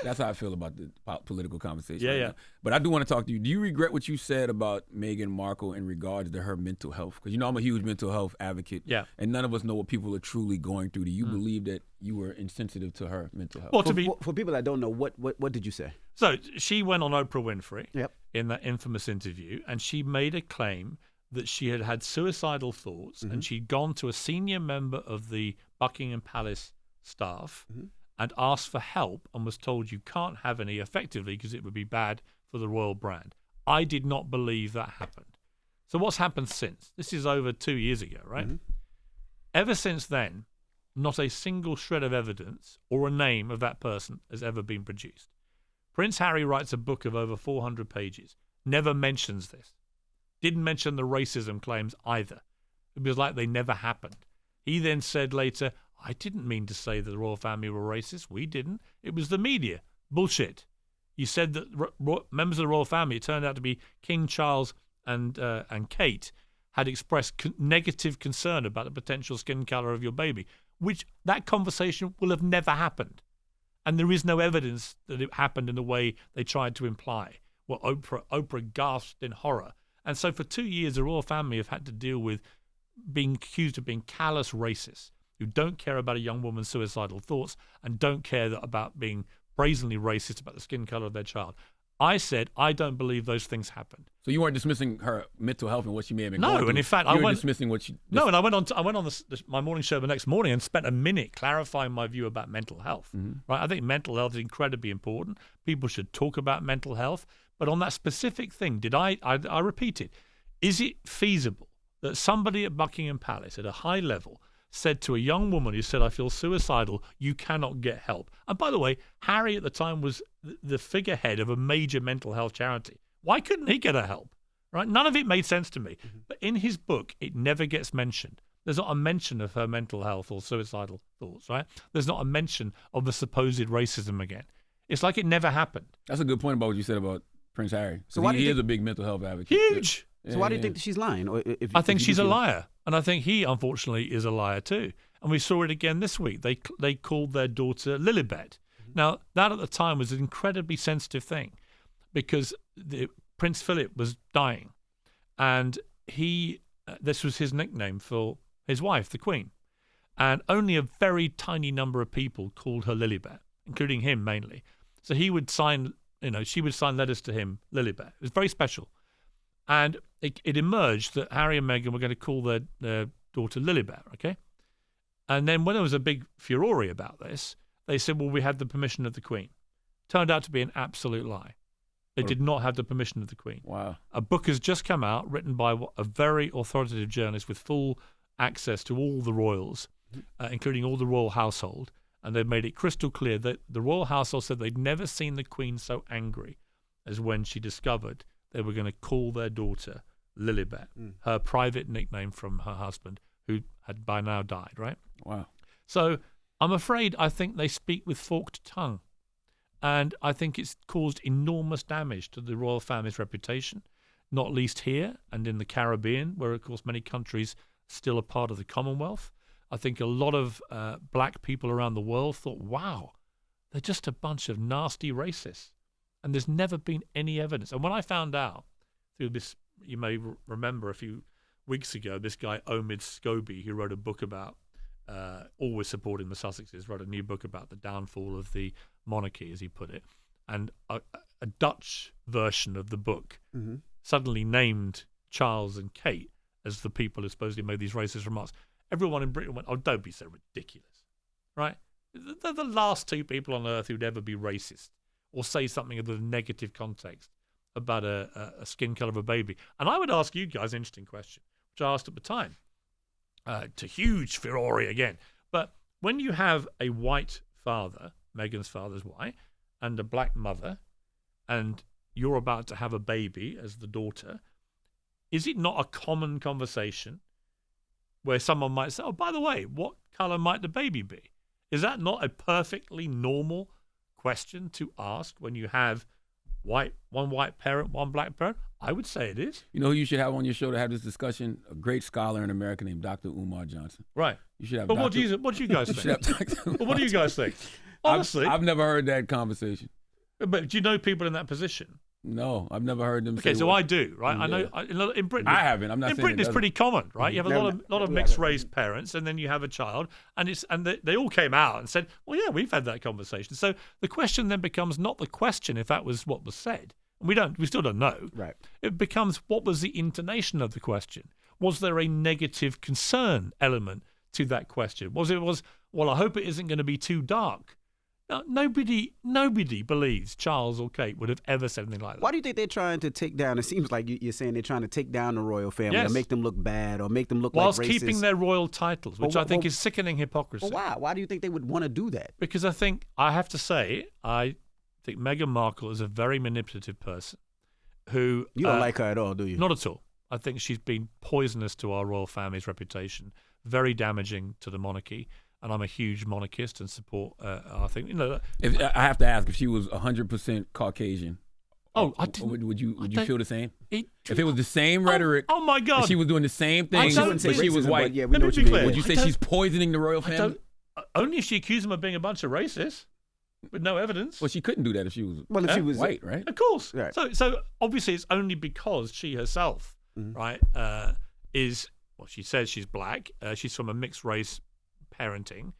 That's how I feel about the political conversation. Now. But I do want to talk to you. Do you regret what you said about Meghan Markle in regards to her mental health? Because I'm a huge mental health advocate. Yeah. And none of us know what people are truly going through. Do you believe that you were insensitive to her mental health? Well, for people that don't know, what did you say? So she went on Oprah Winfrey in that infamous interview, and she made a claim that she had had suicidal thoughts, and she'd gone to a senior member of the Buckingham Palace staff and asked for help and was told you can't have any effectively because it would be bad for the royal brand. I did not believe that happened. So what's happened since? This is over 2 years ago, right? Ever since then, not a single shred of evidence or a name of that person has ever been produced. Prince Harry writes a book of over 400 pages, never mentions this. Didn't mention the racism claims either. It was like they never happened. He then said later, I didn't mean to say that the royal family were racist. We didn't. It was the media. Bullshit. You said that members of the royal family, it turned out to be King Charles and Kate, had expressed negative concern about the potential skin color of your baby, which that conversation will have never happened. And there is no evidence that it happened in the way they tried to imply. Well, Oprah gasped in horror. And so for 2 years, the royal family have had to deal with being accused of being callous racists who don't care about a young woman's suicidal thoughts and don't care about being brazenly racist about the skin color of their child. I said, I don't believe those things happened. So you weren't dismissing her mental health and what she may have been going through. No, and in fact, I went dismissing what she. No, and I went on my morning show the next morning and spent a minute clarifying my view about mental health. Right, I think mental health is incredibly important. People should talk about mental health. But on that specific thing, I repeated, is it feasible that somebody at Buckingham Palace at a high level said to a young woman who said, I feel suicidal, you cannot get help? And by the way, Harry at the time was the figurehead of a major mental health charity. Why couldn't he get her help? Right? None of it made sense to me. But in his book, it never gets mentioned. There's not a mention of her mental health or suicidal thoughts, right? There's not a mention of the supposed racism again. It's like it never happened. That's a good point about what you said about Prince Harry. So why do you he think- is a big mental health advocate. Huge. So why do you think that she's lying? Or I think she's a liar. liar, and I think he, unfortunately, is a liar too. And we saw it again this week. They called their daughter Lilibet. Now, that at the time was an incredibly sensitive thing because Prince Philip was dying, and this was his nickname for his wife, the Queen. And only a very tiny number of people called her Lilibet, including him mainly. So she would sign letters to him, Lilibet. It was very special. And it emerged that Harry and Meghan were going to call their daughter Lilibet, okay? And then when there was a big furore about this, they said, well, we had the permission of the Queen. Turned out to be an absolute lie. They did not have the permission of the Queen. Wow. A book has just come out written by a very authoritative journalist with full access to all the royals, including all the royal household. And they've made it crystal clear that the royal household said they'd never seen the Queen so angry as when she discovered they were going to call their daughter Lilibet, her private nickname from her husband, who had by now died, right? Wow. So I think they speak with forked tongue. And I think it's caused enormous damage to the royal family's reputation, not least here and in the Caribbean, where, of course, many countries still are part of the Commonwealth. I think a lot of black people around the world thought, wow, they're just a bunch of nasty racists. And there's never been any evidence. And when I found out through this, you may remember a few weeks ago, this guy Omid Scobie, who wrote a book about always supporting the Sussexes, wrote a new book about the downfall of the monarchy, as he put it. And a Dutch version of the book suddenly named Charles and Kate as the people who supposedly made these racist remarks. Everyone in Britain went, oh, don't be so ridiculous, right? They're the last two people on earth who'd ever be racist or say something of a negative context about a skin colour of a baby. And I would ask you guys an interesting question, which I asked at the time, to huge furore again. But when you have a white father, Meghan's father's white, and a black mother, and you're about to have a baby as the daughter, is it not a common conversation where someone might say, oh, by the way, what colour might the baby be? Is that not a perfectly normal question to ask when you have one white parent, one black parent? I would say it is. You know who you should have on your show to have this discussion? A great scholar in America named Dr. Umar Johnson. Right. You should have. But Dr. what do you guys think? Well, what do you guys think? Honestly, I've never heard that conversation. But do you know people in that position? No, I've never heard them say. Okay, so what- I do, right? Yeah. I know in Britain. I haven't. I'm not in saying Britain, it it's pretty common, right? You have a lot of mixed race parents, and then you have a child, and they all came out and said, "Well, yeah, we've had that conversation." So the question then becomes not the question if that was what was said, and we still don't know. Right. It becomes what was the intonation of the question? Was there a negative concern element to that question? Well, I hope it isn't going to be too dark. Now, nobody believes Charles or Kate would have ever said anything like that. Why do you think they're trying to take down? It seems like you're saying they're trying to take down the royal family Yes. or make them look bad or make them look Whilst like racist. keeping their royal titles, which Well, I think well- is sickening hypocrisy. Well, why? Why do you think they would want to do that? Because I think Meghan Markle is a very manipulative person who You don't like her at all, do you? Not at all. I think she's been poisonous to our royal family's reputation, very damaging to the monarchy. And I'm a huge monarchist and support. I think If I have to ask, if she was 100% Caucasian, Oh, I didn't. would you feel the same? It, If it was the same rhetoric, oh my God, and she was doing the same I thing, don't but say she was racism, white, but yeah, we Let know me what be you mean. clear. would you I say don't- she's poisoning the royal I family? don't. Only if she accused them of being a bunch of racists, with no evidence. Well, she couldn't do that if she was Well, if she was white, right? Of course. Right. So obviously it's only because she herself, right, is, well, she says she's black. She's from a mixed race parenting.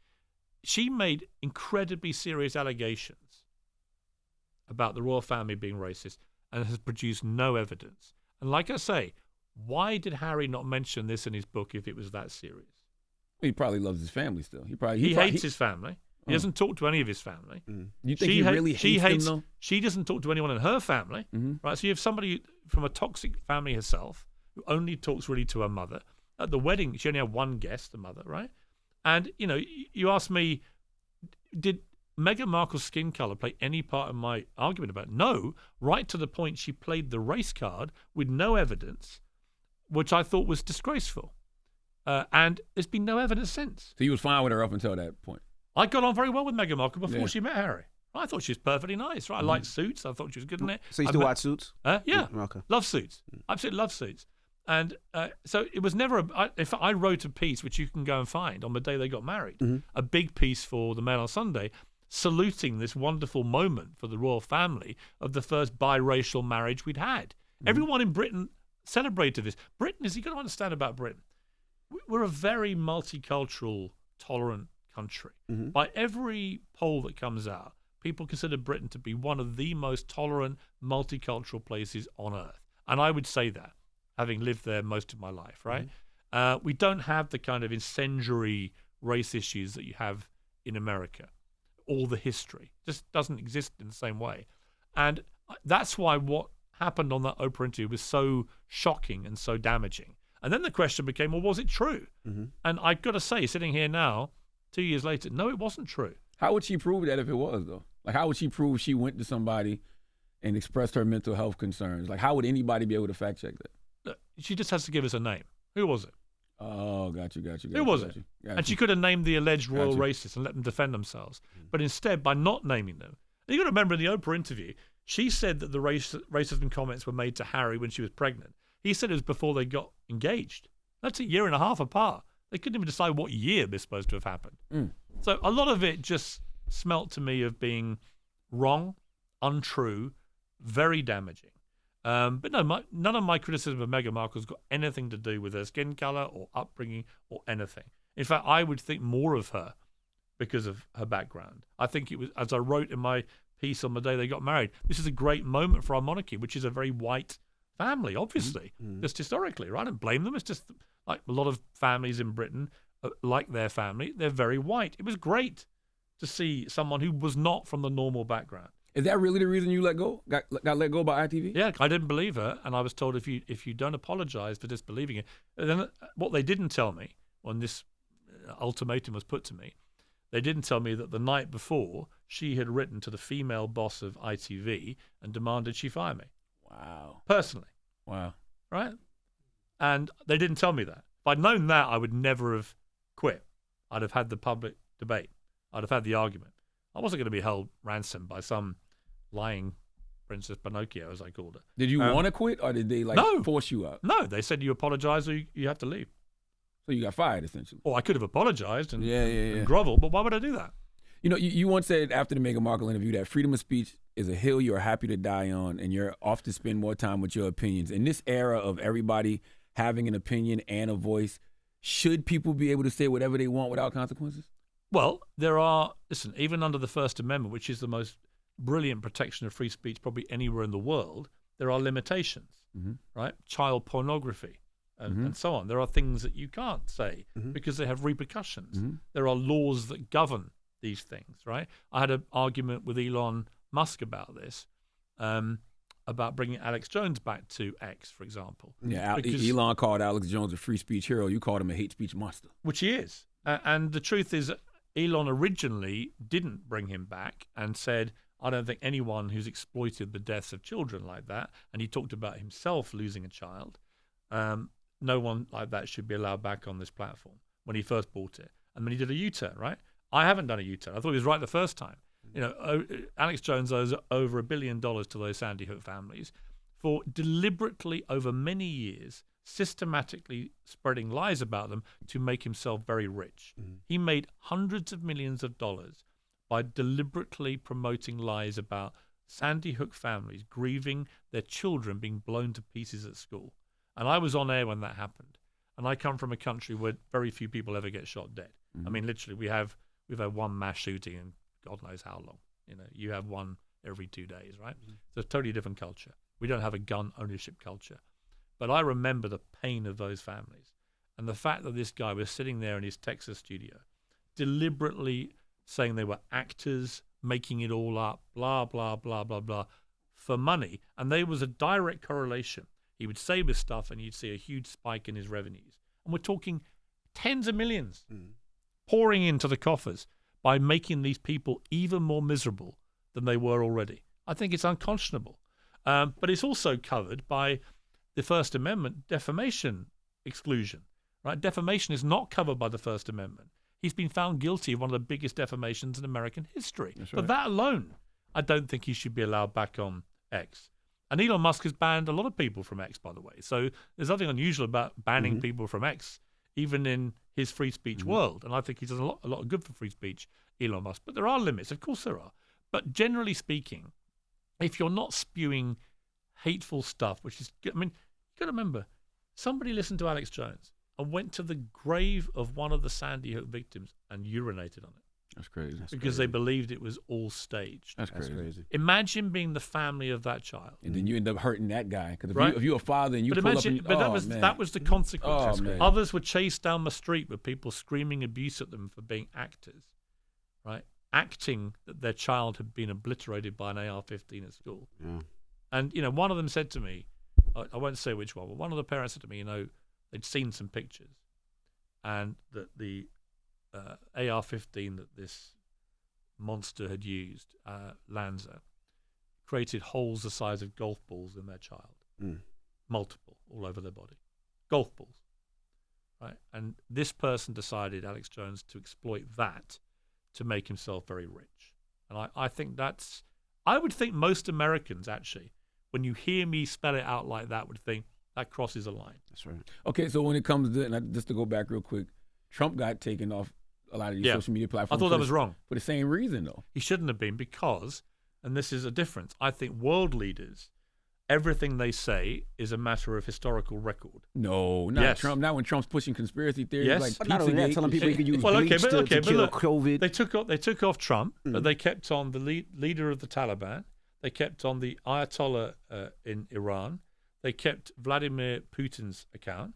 She made incredibly serious allegations about the royal family being racist and has produced no evidence. And like I say, why did Harry not mention this in his book if it was that serious? He probably loves his family still. He hates his family. He doesn't talk to any of his family. You think he really hates them, though? She doesn't talk to anyone in her family, right? So you have somebody from a toxic family herself who only talks really to her mother. At the wedding, she only had one guest, the mother, right? And, you ask me, did Meghan Markle's skin colour play any part in my argument about it? No, right to the point she played the race card with no evidence, which I thought was disgraceful. And there's been no evidence since. So you was fine with her up until that point. I got on very well with Meghan Markle before she met Harry. I thought she was perfectly nice, right? I liked Suits. I thought she was good in it. So you still watch Suits? Yeah. Okay. Love Suits. Absolutely love Suits. And so it was never. In fact, I wrote a piece which you can go and find on the day they got married. A big piece for the Mail on Sunday, saluting this wonderful moment for the royal family of the first biracial marriage we'd had. Everyone in Britain celebrated this. Britain is, you've got to understand about Britain, we're a very multicultural, tolerant country. By every poll that comes out, people consider Britain to be one of the most tolerant, multicultural places on earth. And I would say that, having lived there most of my life, right? We don't have the kind of incendiary race issues that you have in America. All the history just doesn't exist in the same way. And that's why what happened on that Oprah interview was so shocking and so damaging. And then the question became, well, was it true? And I've got to say, sitting here now, 2 years later, no, it wasn't true. How would she prove that if it was, though? Like, how would she prove she went to somebody and expressed her mental health concerns? Like, how would anybody be able to fact check that? Look, she just has to give us a name. Who was it? Oh, got you. Who was it? And she could have named the alleged royal racists and let them defend themselves. But instead, by not naming them, and you've got to remember in the Oprah interview, she said that the racism comments were made to Harry when she was pregnant. He said it was before they got engaged. That's a year and a half apart. They couldn't even decide what year was supposed to have happened. So a lot of it just smelt to me of being wrong, untrue, very damaging. But no, none of my criticism of Meghan Markle's got anything to do with her skin colour or upbringing or anything. In fact, I would think more of her because of her background. I think it was, as I wrote in my piece on the day they got married, this is a great moment for our monarchy, which is a very white family, obviously, just historically, right? I don't blame them. It's just like a lot of families in Britain, like their family, they're very white. It was great to see someone who was not from the normal background. Is that really the reason you got let go by ITV? Yeah, I didn't believe her, and I was told if you don't apologise for disbelieving it, then what they didn't tell me when this ultimatum was put to me, they didn't tell me that the night before she had written to the female boss of ITV and demanded she fire me. Wow. Personally. Wow. Right? And they didn't tell me that. If I'd known that, I would never have quit. I'd have had the public debate. I'd have had the argument. I wasn't going to be held ransom by some lying Princess Pinocchio, as I called her. Did you want to quit, or did they force you out? No, they said you apologise or you have to leave. So you got fired, essentially. Well, I could have apologised and and grovel, but why would I do that? You know, you once said after the Meghan Markle interview that freedom of speech is a hill you're happy to die on, and you're off to spend more time with your opinions. In this era of everybody having an opinion and a voice, should people be able to say whatever they want without consequences? Well, listen, even under the First Amendment, which is the most brilliant protection of free speech probably anywhere in the world, there are limitations, right? Child pornography and so on. There are things that you can't say because they have repercussions. There are laws that govern these things, right? I had an argument with Elon Musk about this, about bringing Alex Jones back to X, for example. Yeah, Elon called Alex Jones a free speech hero. You called him a hate speech monster. Which he is. And the truth is, Elon originally didn't bring him back and said, I don't think anyone who's exploited the deaths of children like that, and he talked about himself losing a child, no one like that should be allowed back on this platform when he first bought it. And then he did a U-turn, right? I haven't done a U-turn. I thought he was right the first time. You know, Alex Jones owes over $1 billion to those Sandy Hook families for deliberately, over many years, systematically spreading lies about them to make himself very rich. He made hundreds of millions of dollars by deliberately promoting lies about Sandy Hook families grieving their children being blown to pieces at school. And I was on air when that happened. And I come from a country where very few people ever get shot dead. I mean, literally, we've had one mass shooting in God knows how long. You know, you have one every 2 days, right? It's a totally different culture. We don't have a gun ownership culture. But I remember the pain of those families. And the fact that this guy was sitting there in his Texas studio, deliberately saying they were actors, making it all up, blah, blah, blah, blah, blah, for money. And there was a direct correlation. He would say this stuff and you'd see a huge spike in his revenues. And we're talking tens of millions pouring into the coffers by making these people even more miserable than they were already. I think it's unconscionable. But it's also covered by the First Amendment defamation exclusion, right? Defamation is not covered by the First Amendment. He's been found guilty of one of the biggest defamations in American history. That's right. But that alone I don't think he should be allowed back on X. And Elon Musk has banned a lot of people from X, by the way. So there's nothing unusual about banning people from X, even in his free speech world. And I think he does a lot of good for free speech, Elon Musk. But there are limits. Of course there are. But generally speaking, if you're not spewing hateful stuff, which is, I mean, you got to remember, somebody listened to Alex Jones and went to the grave of one of the Sandy Hook victims and urinated on it. That's crazy. Because they believed it was all staged. That's crazy. Imagine being the family of that child. And then you end up hurting that guy. Because if you're a father and you but pull imagine, up but and, that was the consequence. Oh, Others were chased down the street with people screaming abuse at them for being actors, right? Acting that their child had been obliterated by an AR-15 at school. Yeah. And, one of them said to me, I won't say which one, but one of the parents said to me, they'd seen some pictures and that the AR-15 that this monster had used, Lanza, created holes the size of golf balls in their child. Multiple, all over their body. Golf balls. Right? And this person decided, Alex Jones, to exploit that to make himself very rich. And I think I would think most Americans, actually, when you hear me spell it out like that, would think that crosses a line. That's right. Okay, so when it comes to, and just to go back real quick, Trump got taken off a lot of these social media platforms. I thought that was wrong. For the same reason, though. He shouldn't have been because, and this is a difference, I think world leaders, everything they say is a matter of historical record. No, not Trump. Not when Trump's pushing conspiracy theories like not only that, telling people you can use bleach to kill look, COVID. They took off Trump, but they kept on the leader of the Taliban. They kept on the Ayatollah in Iran. They kept Vladimir Putin's account,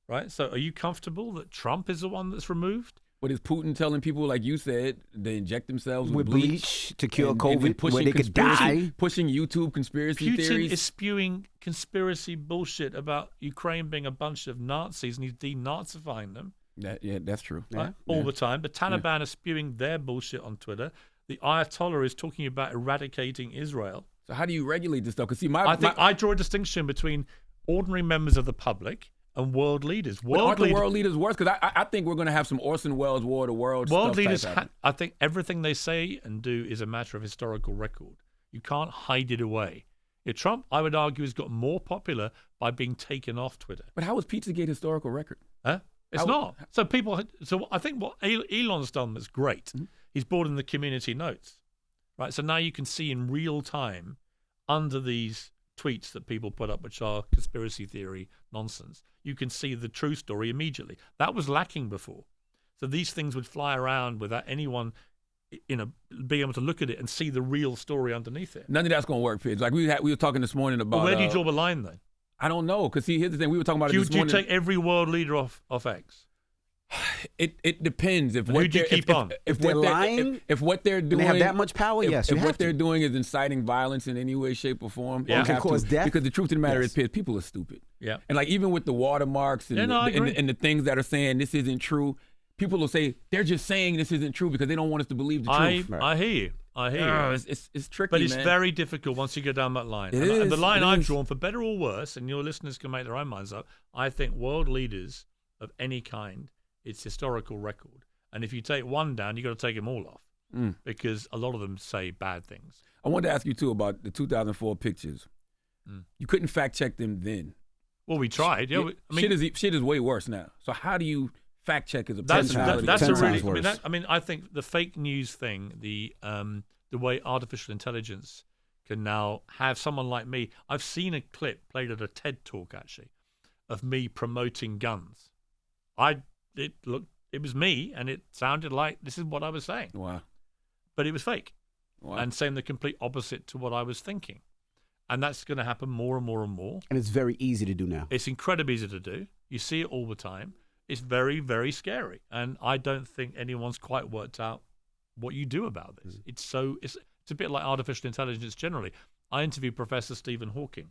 right? So are you comfortable that Trump is the one that's removed? But is Putin telling people, like you said, they inject themselves with bleach to cure COVID, where they could die? Pushing YouTube conspiracy theories. Putin is spewing conspiracy bullshit about Ukraine being a bunch of Nazis, and he's denazifying them. That's true. Right? All the time. The Taliban are spewing their bullshit on Twitter. The Ayatollah is talking about eradicating Israel. So how do you regulate this stuff? Because see, I draw a distinction between ordinary members of the public and world leaders. The world leaders worse? Because I think we're going to have some Orson Welles War of the Worlds. World leaders, I think everything they say and do is a matter of historical record. You can't hide it away. Trump, I would argue, has got more popular by being taken off Twitter. But how was Pizzagate historical record? It's not. So I think what Elon's done that's great. Mm-hmm. He's brought in the community notes, right? So now you can see in real time under these tweets that people put up, which are conspiracy theory nonsense, you can see the true story immediately. That was lacking before. So these things would fly around without anyone, being able to look at it and see the real story underneath it. None of that's going to work, Piers. Like we were talking this morning about. Well, where do you draw the line then? I don't know, because see, here's the thing. We were talking about it this morning. Do you take every world leader off X? It depends. If they're lying, if what they're doing, they have that much power. Yes, if what they're doing is inciting violence in any way, shape, or form, can cause death. Because the truth of the matter is, people are stupid. Yeah, and like even with the watermarks and the things that are saying this isn't true, people will say they're just saying this isn't true because they don't want us to believe the truth. I hear you. It's tricky, but it's man. very difficult once you go down that line. And the line I've drawn, for better or worse, and your listeners can make their own minds up, I think world leaders of any kind, it's historical record. And if you take one down, you've got to take them all off because a lot of them say bad things. I wanted to ask you, too, about the 2004 pictures. You couldn't fact check them then. Well, we tried. Yeah, shit is way worse now. So how do you fact check as a personality? That's a really. I think the fake news thing, the way artificial intelligence can now have someone like me. I've seen a clip played at a TED talk actually of me promoting guns. It was me, and it sounded like this is what I was saying. Wow! But it was fake, and saying the complete opposite to what I was thinking. And that's going to happen more and more and more. And it's very easy to do now. It's incredibly easy to do. You see it all the time. It's very, very scary. And I don't think anyone's quite worked out what you do about this. It's a bit like artificial intelligence generally. I interviewed Professor Stephen Hawking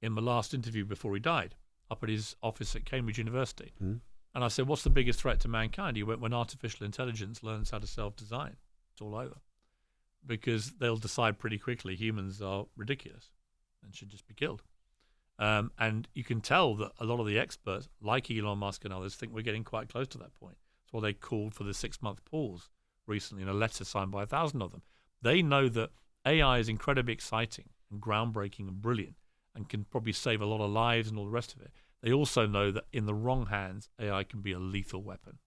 in my last interview before he died, up at his office at Cambridge University. And I said, what's the biggest threat to mankind? He went, when artificial intelligence learns how to self-design, it's all over. Because they'll decide pretty quickly humans are ridiculous and should just be killed. And you can tell that a lot of the experts, like Elon Musk and others, think we're getting quite close to that point. That's why they called for the 6-month pause recently in a letter signed by 1,000 of them. They know that AI is incredibly exciting and groundbreaking and brilliant and can probably save a lot of lives and all the rest of it. They also know that in the wrong hands, AI can be a lethal weapon.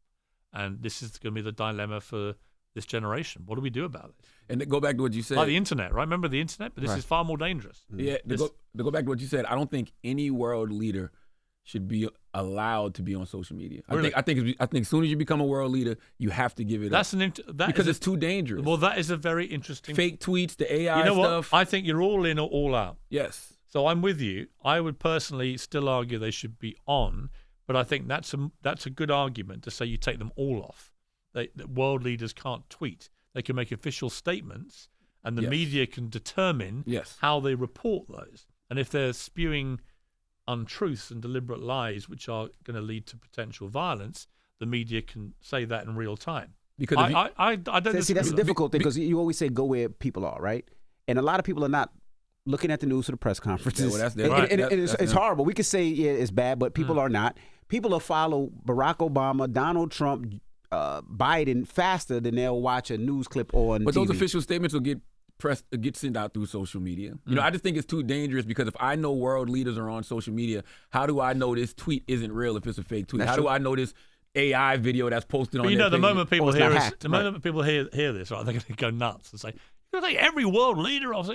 And this is going to be the dilemma for this generation. What do we do about it? And to go back to what you said. Like the internet, right? Remember the internet? But this is far more dangerous. Yeah, to go back to what you said, I don't think any world leader should be allowed to be on social media. Really? I think as soon as you become a world leader, you have to give it up. Because it's too dangerous. Well, that is a very interesting... Fake tweets, the AI you know stuff. What? I think you're all in or all out. Yes. So I'm with you. I would personally still argue they should be on, but I think that's a good argument to say you take them all off. That world leaders can't tweet. They can make official statements, and the media can determine how they report those. And if they're spewing untruths and deliberate lies, which are going to lead to potential violence, the media can say that in real time. Because I don't see that's the difficult thing, because you always say go where people are, right? And a lot of people are not looking at the news or the press conferences. Yeah, well, it's horrible. We could say it's bad, but people are not. People will follow Barack Obama, Donald Trump, Biden faster than they'll watch a news clip on But TV. those official statements will get sent out through social media. You know, I just think it's too dangerous, because if I know world leaders are on social media, how do I know this tweet isn't real if it's a fake tweet? How do I know this AI video that's posted on? But their the page? moment people it's hear not this, hacked, the moment people hear this, right, they're going to go nuts and say, "You're going to take every world leader off,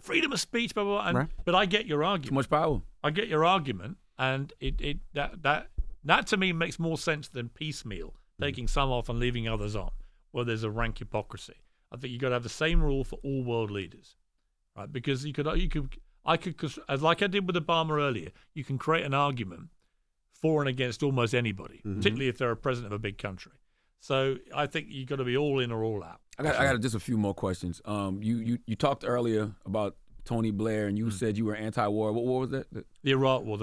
freedom of speech, blah blah." blah. But I get your argument. Too much power. I get your argument, and that to me makes more sense than piecemeal, taking some off and leaving others on, where there's a rank hypocrisy. I think you've got to have the same rule for all world leaders, right? Because I could, as like I did with Obama earlier, you can create an argument for and against almost anybody, particularly if they're a president of a big country. So I think you've got to be all in or all out. I got just a few more questions. You talked earlier about Tony Blair, and you said you were anti-war. What war was that? The Iraq War.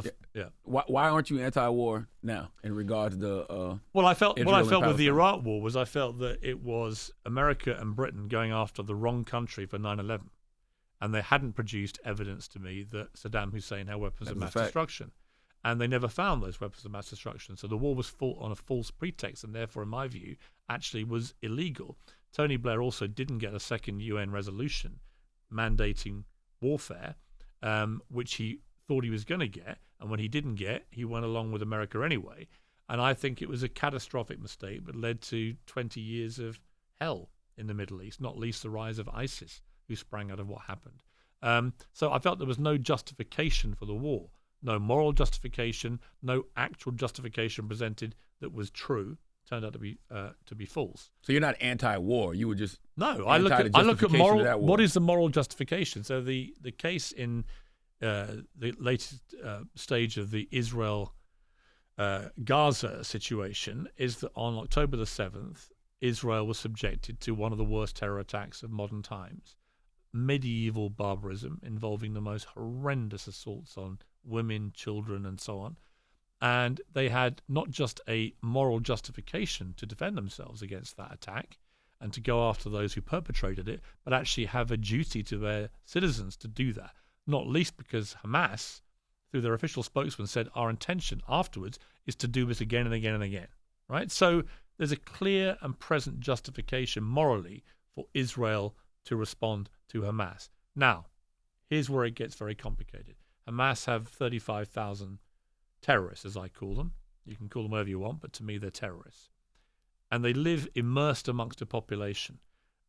Why aren't you anti-war now in regards to Well, I felt Israel what I felt and with the Palestine? Iraq War was I felt that it was America and Britain going after the wrong country for 9/11, and they hadn't produced evidence to me that Saddam Hussein had weapons of mass destruction, and they never found those weapons of mass destruction. So the war was fought on a false pretext, and therefore, in my view, actually was illegal. Tony Blair also didn't get a second UN resolution mandating warfare, which he thought he was going to get, and when he didn't get, he went along with America anyway. And I think it was a catastrophic mistake, but led to 20 years of hell in the Middle East, not least the rise of ISIS, who sprang out of what happened. So I felt there was no justification for the war, no moral justification, no actual justification presented that was true. Turned out to be false. So you're not anti-war. You were just I look at moral. What is the moral justification? So the case in the latest stage of the Israel Gaza situation is that on October the 7th, Israel was subjected to one of the worst terror attacks of modern times. Medieval barbarism involving the most horrendous assaults on women, children, and so on. And they had not just a moral justification to defend themselves against that attack and to go after those who perpetrated it, but actually have a duty to their citizens to do that, not least because Hamas, through their official spokesman, said our intention afterwards is to do this again and again and again, right? So there's a clear and present justification morally for Israel to respond to Hamas. Now, here's where it gets very complicated. Hamas have 35,000 terrorists, as I call them. You can call them whatever you want, but to me they're terrorists. And they live immersed amongst a population,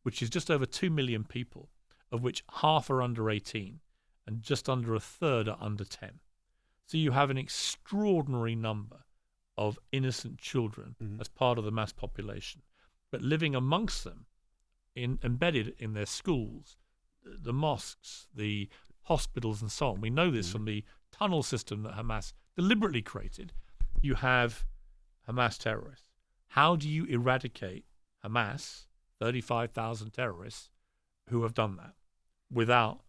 which is just over 2 million people, of which half are under 18 and just under a third are under 10. So you have an extraordinary number of innocent children as part of the mass population. But living amongst them, embedded in their schools, the mosques, the hospitals and so on. We know this from the tunnel system that Hamas deliberately created. You have Hamas terrorists. How do you eradicate Hamas, 35,000 terrorists, who have done that without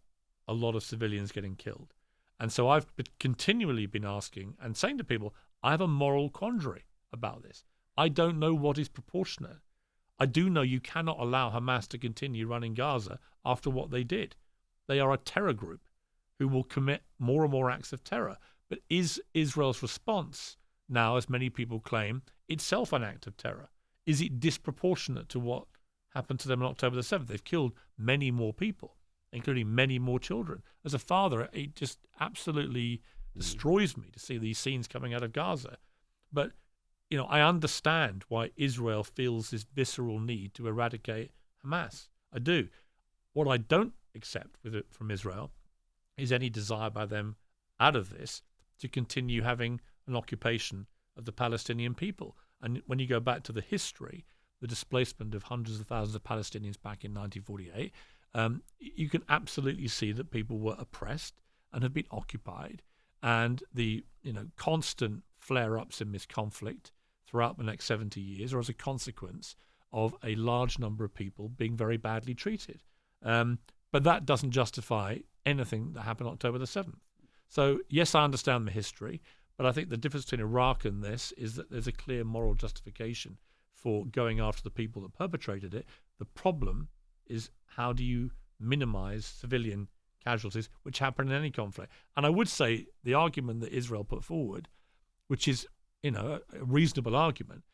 a lot of civilians getting killed? And so I've continually been asking and saying to people, I have a moral quandary about this. I don't know what is proportionate. I do know you cannot allow Hamas to continue running Gaza after what they did. They are a terror group who will commit more and more acts of terror. But is Israel's response now, as many people claim, itself an act of terror? Is it disproportionate to what happened to them on October the 7th. They've killed many more people, including many more children. As a father, it just absolutely destroys me to see these scenes coming out of Gaza. But, I understand why Israel feels this visceral need to eradicate Hamas. I do. What I don't accept from Israel is any desire by them out of this to continue having an occupation of the Palestinian people. And when you go back to the history, the displacement of hundreds of thousands of Palestinians back in 1948, you can absolutely see that people were oppressed and have been occupied. And the constant flare-ups in this conflict throughout the next 70 years are as a consequence of a large number of people being very badly treated. But that doesn't justify anything that happened October the 7th. So, yes, I understand the history, but I think the difference between Iraq and this is that there's a clear moral justification for going after the people that perpetrated it. The problem is, how do you minimize civilian casualties, which happen in any conflict? And I would say the argument that Israel put forward, which is, a reasonable argument,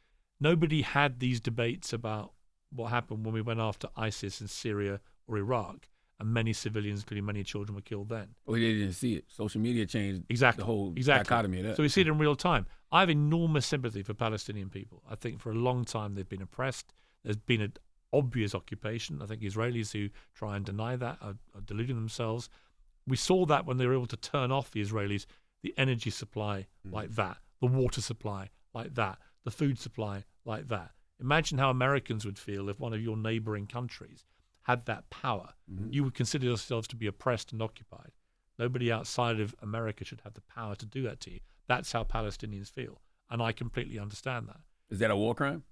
nobody had these debates about what happened when we went after ISIS in Syria or Iraq, and many civilians, including many children, were killed then. Well, they didn't see it. Social media changed the whole dichotomy of that. So we see it in real time. I have enormous sympathy for Palestinian people. I think for a long time they've been oppressed. There's been an obvious occupation. I think Israelis who try and deny that are deluding themselves. We saw that when they were able to turn off the Israelis, the energy supply like that, the water supply like that, the food supply like that. Imagine how Americans would feel if one of your neighboring countries had that power. You would consider yourselves to be oppressed and occupied. Nobody outside of America should have the power to do that to you. That's how Palestinians feel, and I completely understand that. Is that a war crime?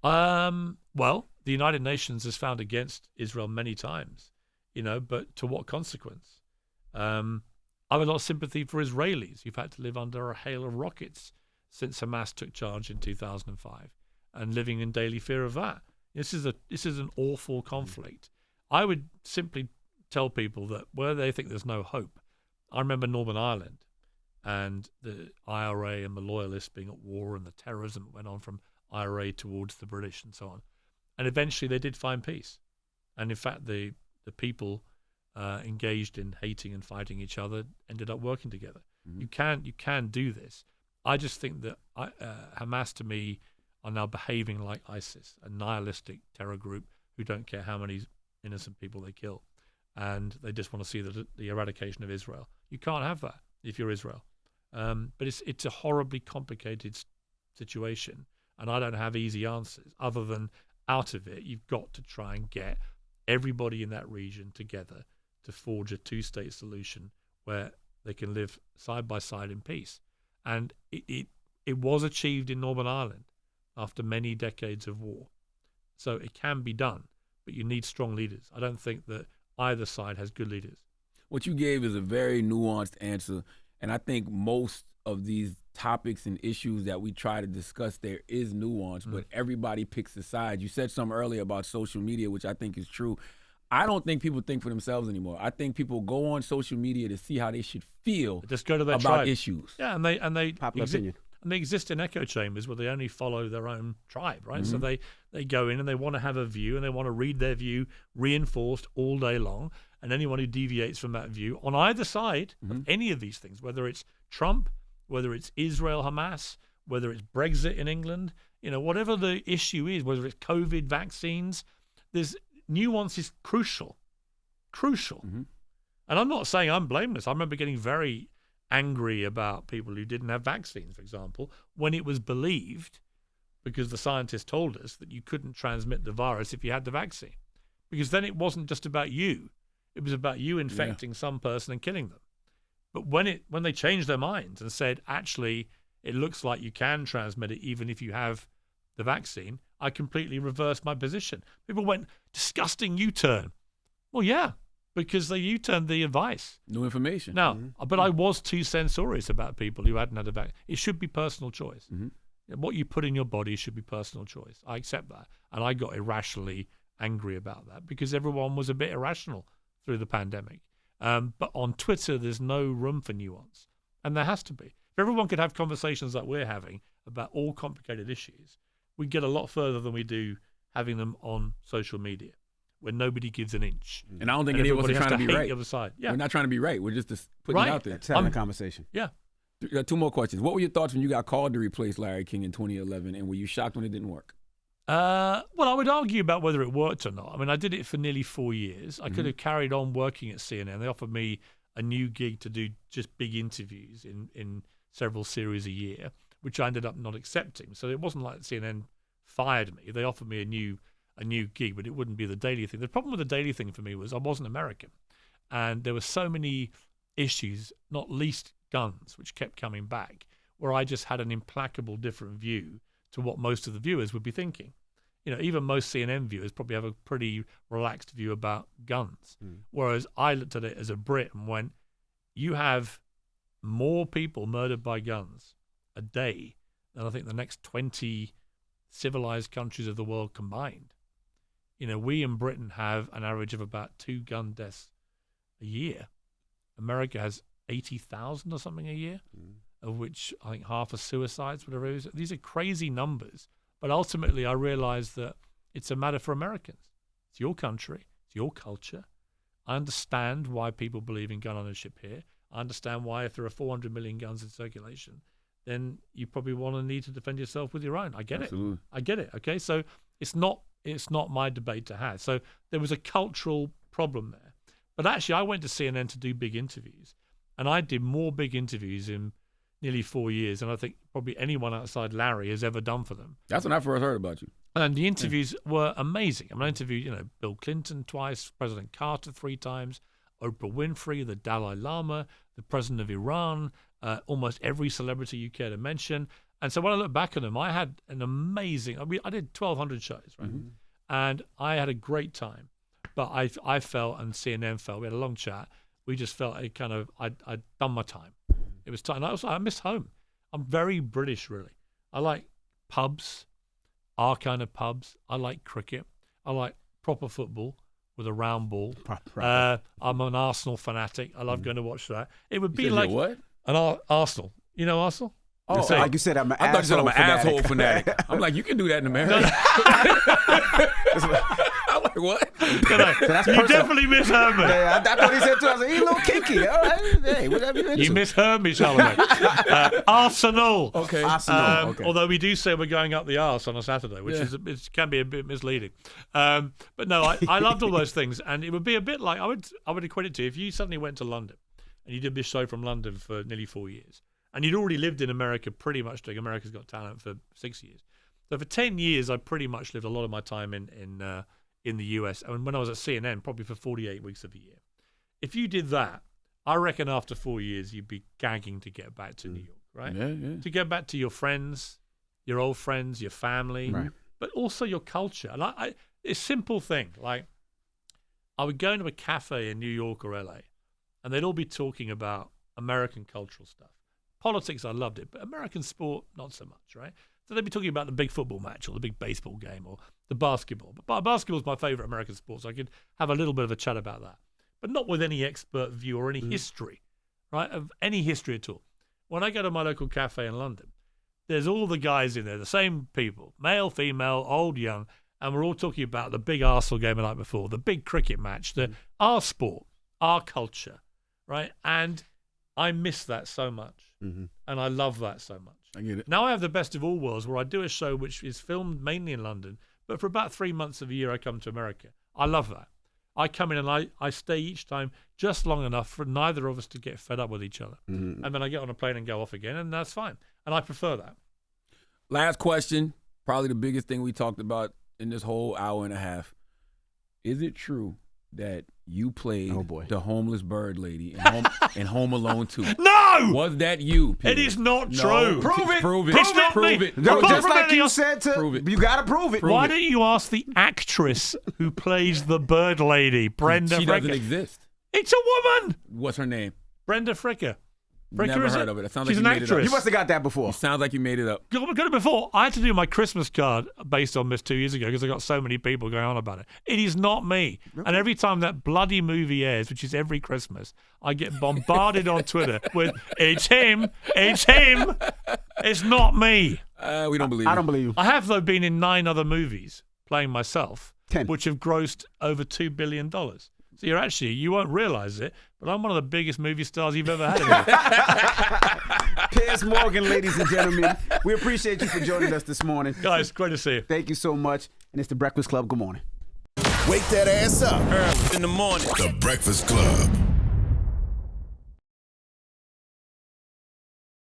Well, the United Nations has found against Israel many times, but to what consequence? I have a lot of sympathy for Israelis who've had to live under a hail of rockets since Hamas took charge in 2005 and living in daily fear of that. This is an awful conflict. I would simply tell people that where they think there's no hope. I remember Northern Ireland and the IRA and the loyalists being at war and the terrorism that went on from IRA towards the British and so on. And eventually they did find peace. And in fact, the people engaged in hating and fighting each other ended up working together. You can do this. I just think that Hamas, to me, are now behaving like ISIS, a nihilistic terror group who don't care how many innocent people they kill. And they just want to see the eradication of Israel. You can't have that if you're Israel. But it's a horribly complicated situation. And I don't have easy answers other than out of it, you've got to try and get everybody in that region together to forge a two-state solution where they can live side by side in peace. And it was achieved in Northern Ireland after many decades of war. So it can be done, but you need strong leaders. I don't think that either side has good leaders. What you gave is a very nuanced answer, and I think most of these topics and issues that we try to discuss, there is nuance, but everybody picks a side. You said something earlier about social media, which I think is true. I don't think people think for themselves anymore. I think people go on social media to see how they should feel just go to their about tribe. Issues. Yeah, and they Popular opinion. And they exist in echo chambers where they only follow their own tribe, right? So they go in and they want to have a view and they want to read their view reinforced all day long. And anyone who deviates from that view on either side of any of these things, whether it's Trump, whether it's Israel, Hamas, whether it's Brexit in England, whatever the issue is, whether it's COVID vaccines, there's nuance is crucial. And I'm not saying I'm blameless. I remember getting very angry about people who didn't have vaccines, for example, when it was believed, because the scientists told us that you couldn't transmit the virus if you had the vaccine. Because then it wasn't just about you. It was about you infecting some person and killing them. But when they changed their minds and said, actually, it looks like you can transmit it even if you have the vaccine, I completely reversed my position. People went, disgusting U-turn. Well, yeah, because they U-turned the advice. New information. Now, but I was too censorious about people who hadn't had a vaccine. It should be personal choice. What you put in your body should be personal choice. I accept that. And I got irrationally angry about that because everyone was a bit irrational through the pandemic. But on Twitter, there's no room for nuance. And there has to be. If everyone could have conversations like we're having about all complicated issues, we'd get a lot further than we do having them on social media where nobody gives an inch. And I don't think any of us are trying to be right. The other side. Yeah. We're not trying to be right. We're just putting it out there. It's having a conversation. Yeah. Two more questions. What were your thoughts when you got called to replace Larry King in 2011, and were you shocked when it didn't work? Well, I would argue about whether it worked or not. I mean, I did it for nearly 4 years. I could have carried on working at CNN. They offered me a new gig to do just big interviews in several series a year, which I ended up not accepting. So it wasn't like CNN fired me. They offered me a new gig, but it wouldn't be the daily thing. The problem with the daily thing for me was I wasn't American, and there were so many issues, not least guns, which kept coming back, where I just had an implacable different view to what most of the viewers would be thinking. Even most CNN viewers probably have a pretty relaxed view about guns, whereas I looked at it as a Brit and went, you have more people murdered by guns a day than I think the next 20 civilized countries of the world combined. We in Britain have an average of about 2 gun deaths a year. America has 80,000 or something a year, of which I think half are suicides, whatever it is. These are crazy numbers. But ultimately, I realized that it's a matter for Americans. It's your country. It's your culture. I understand why people believe in gun ownership here. I understand why if there are 400 million guns in circulation, then you probably want to need to defend yourself with your own. I get Absolutely. it. I get it. Okay, so it's not my debate to have. So there was a cultural problem there. But actually, I went to CNN to do big interviews, and I did more big interviews in nearly 4 years than I think probably anyone outside Larry has ever done for them. That's when I first heard about you. And the interviews were amazing. I mean, I interviewed, Bill Clinton twice, President Carter 3 times, Oprah Winfrey, the Dalai Lama, the president of Iran, almost every celebrity you care to mention. And so when I look back on them, I had an amazing. I did 1,200 shows, right? And I had a great time. But I felt, and CNN felt, we had a long chat. We just felt I'd done my time. It was time. And I miss home. I'm very British, really. I like pubs, our kind of pubs. I like cricket. I like proper football with a round ball. I'm an Arsenal fanatic. I love going to watch that. It would be like what? An Arsenal. You know Arsenal? Oh, like you said, I'm an I thought you said I'm an asshole fanatic. I'm like, you can do that in America. I'm like, what? You definitely miss Herman. Yeah, I thought he said too. I was like, he's a little kinky. All right. Hey, whatever you into. You miss Herman, Charlamagne. Arsenal. Okay. Arsenal. Okay. Although we do say we're going up the arse on a Saturday, which it can be a bit misleading. But no, I loved all those things, and it would be a bit like I would equate it to if you suddenly went to London and you did this show from London for nearly 4 years. And you'd already lived in America pretty much doing America's Got Talent for 6 years. So for 10 years, I pretty much lived a lot of my time in the US. And when I was at CNN, probably for 48 weeks of a year. If you did that, I reckon after 4 years, you'd be gagging to get back to New York, right? Yeah. To get back to your friends, your old friends, your family, right. But also your culture. And it's a simple thing. Like, I would go into a cafe in New York or LA, and they'd all be talking about American cultural stuff. Politics, I loved it, but American sport, not so much, right? So they'd be talking about the big football match or the big baseball game or the basketball. But basketball is my favorite American sport, so I could have a little bit of a chat about that. But not with any expert view or any history, right, of any history at all. When I go to my local cafe in London, there's all the guys in there, the same people, male, female, old, young, and we're all talking about the big Arsenal game the night before, the big cricket match, our sport, our culture, right? And I miss that so much. And I love that so much. I get it. Now I have the best of all worlds where I do a show which is filmed mainly in London, but for about 3 months of the year I come to America. I love that. I come in and I stay each time just long enough for neither of us to get fed up with each other. And then I get on a plane and go off again, and that's fine. And I prefer that. Last question, probably the biggest thing we talked about in this whole hour and a half. Is it true that you played the homeless bird lady in Home Alone 2? No! Was that you, Piers? It is not true. Prove it. Prove it. It's not Prove me. it. No, Apart just from like any- you said Prove it. you got to prove it. Why don't you ask the actress who plays the bird lady, Brenda She Fricker? doesn't exist. It's a woman! What's her name? Brenda Fricker. Never is heard of it. It sounds She's like an you made it up. actress. You must have got that before. It sounds like you made it up. Got it before. I had to do my Christmas card based on this 2 years ago because I got so many people going on about it. It is not me. And every time that bloody movie airs, which is every Christmas, I get bombarded on Twitter with, it's him, it's him. It's not me. We don't believe I you. don't believe you. I have, though, been in 9 other movies playing myself, 10. which have grossed over $2 billion. So you won't realize it, but I'm one of the biggest movie stars you've ever had. Piers Morgan, ladies and gentlemen. We appreciate you for joining us this morning. Guys, great to see you. Thank you so much. And it's The Breakfast Club. Good morning. Wake that ass up. Early in the morning. The Breakfast Club.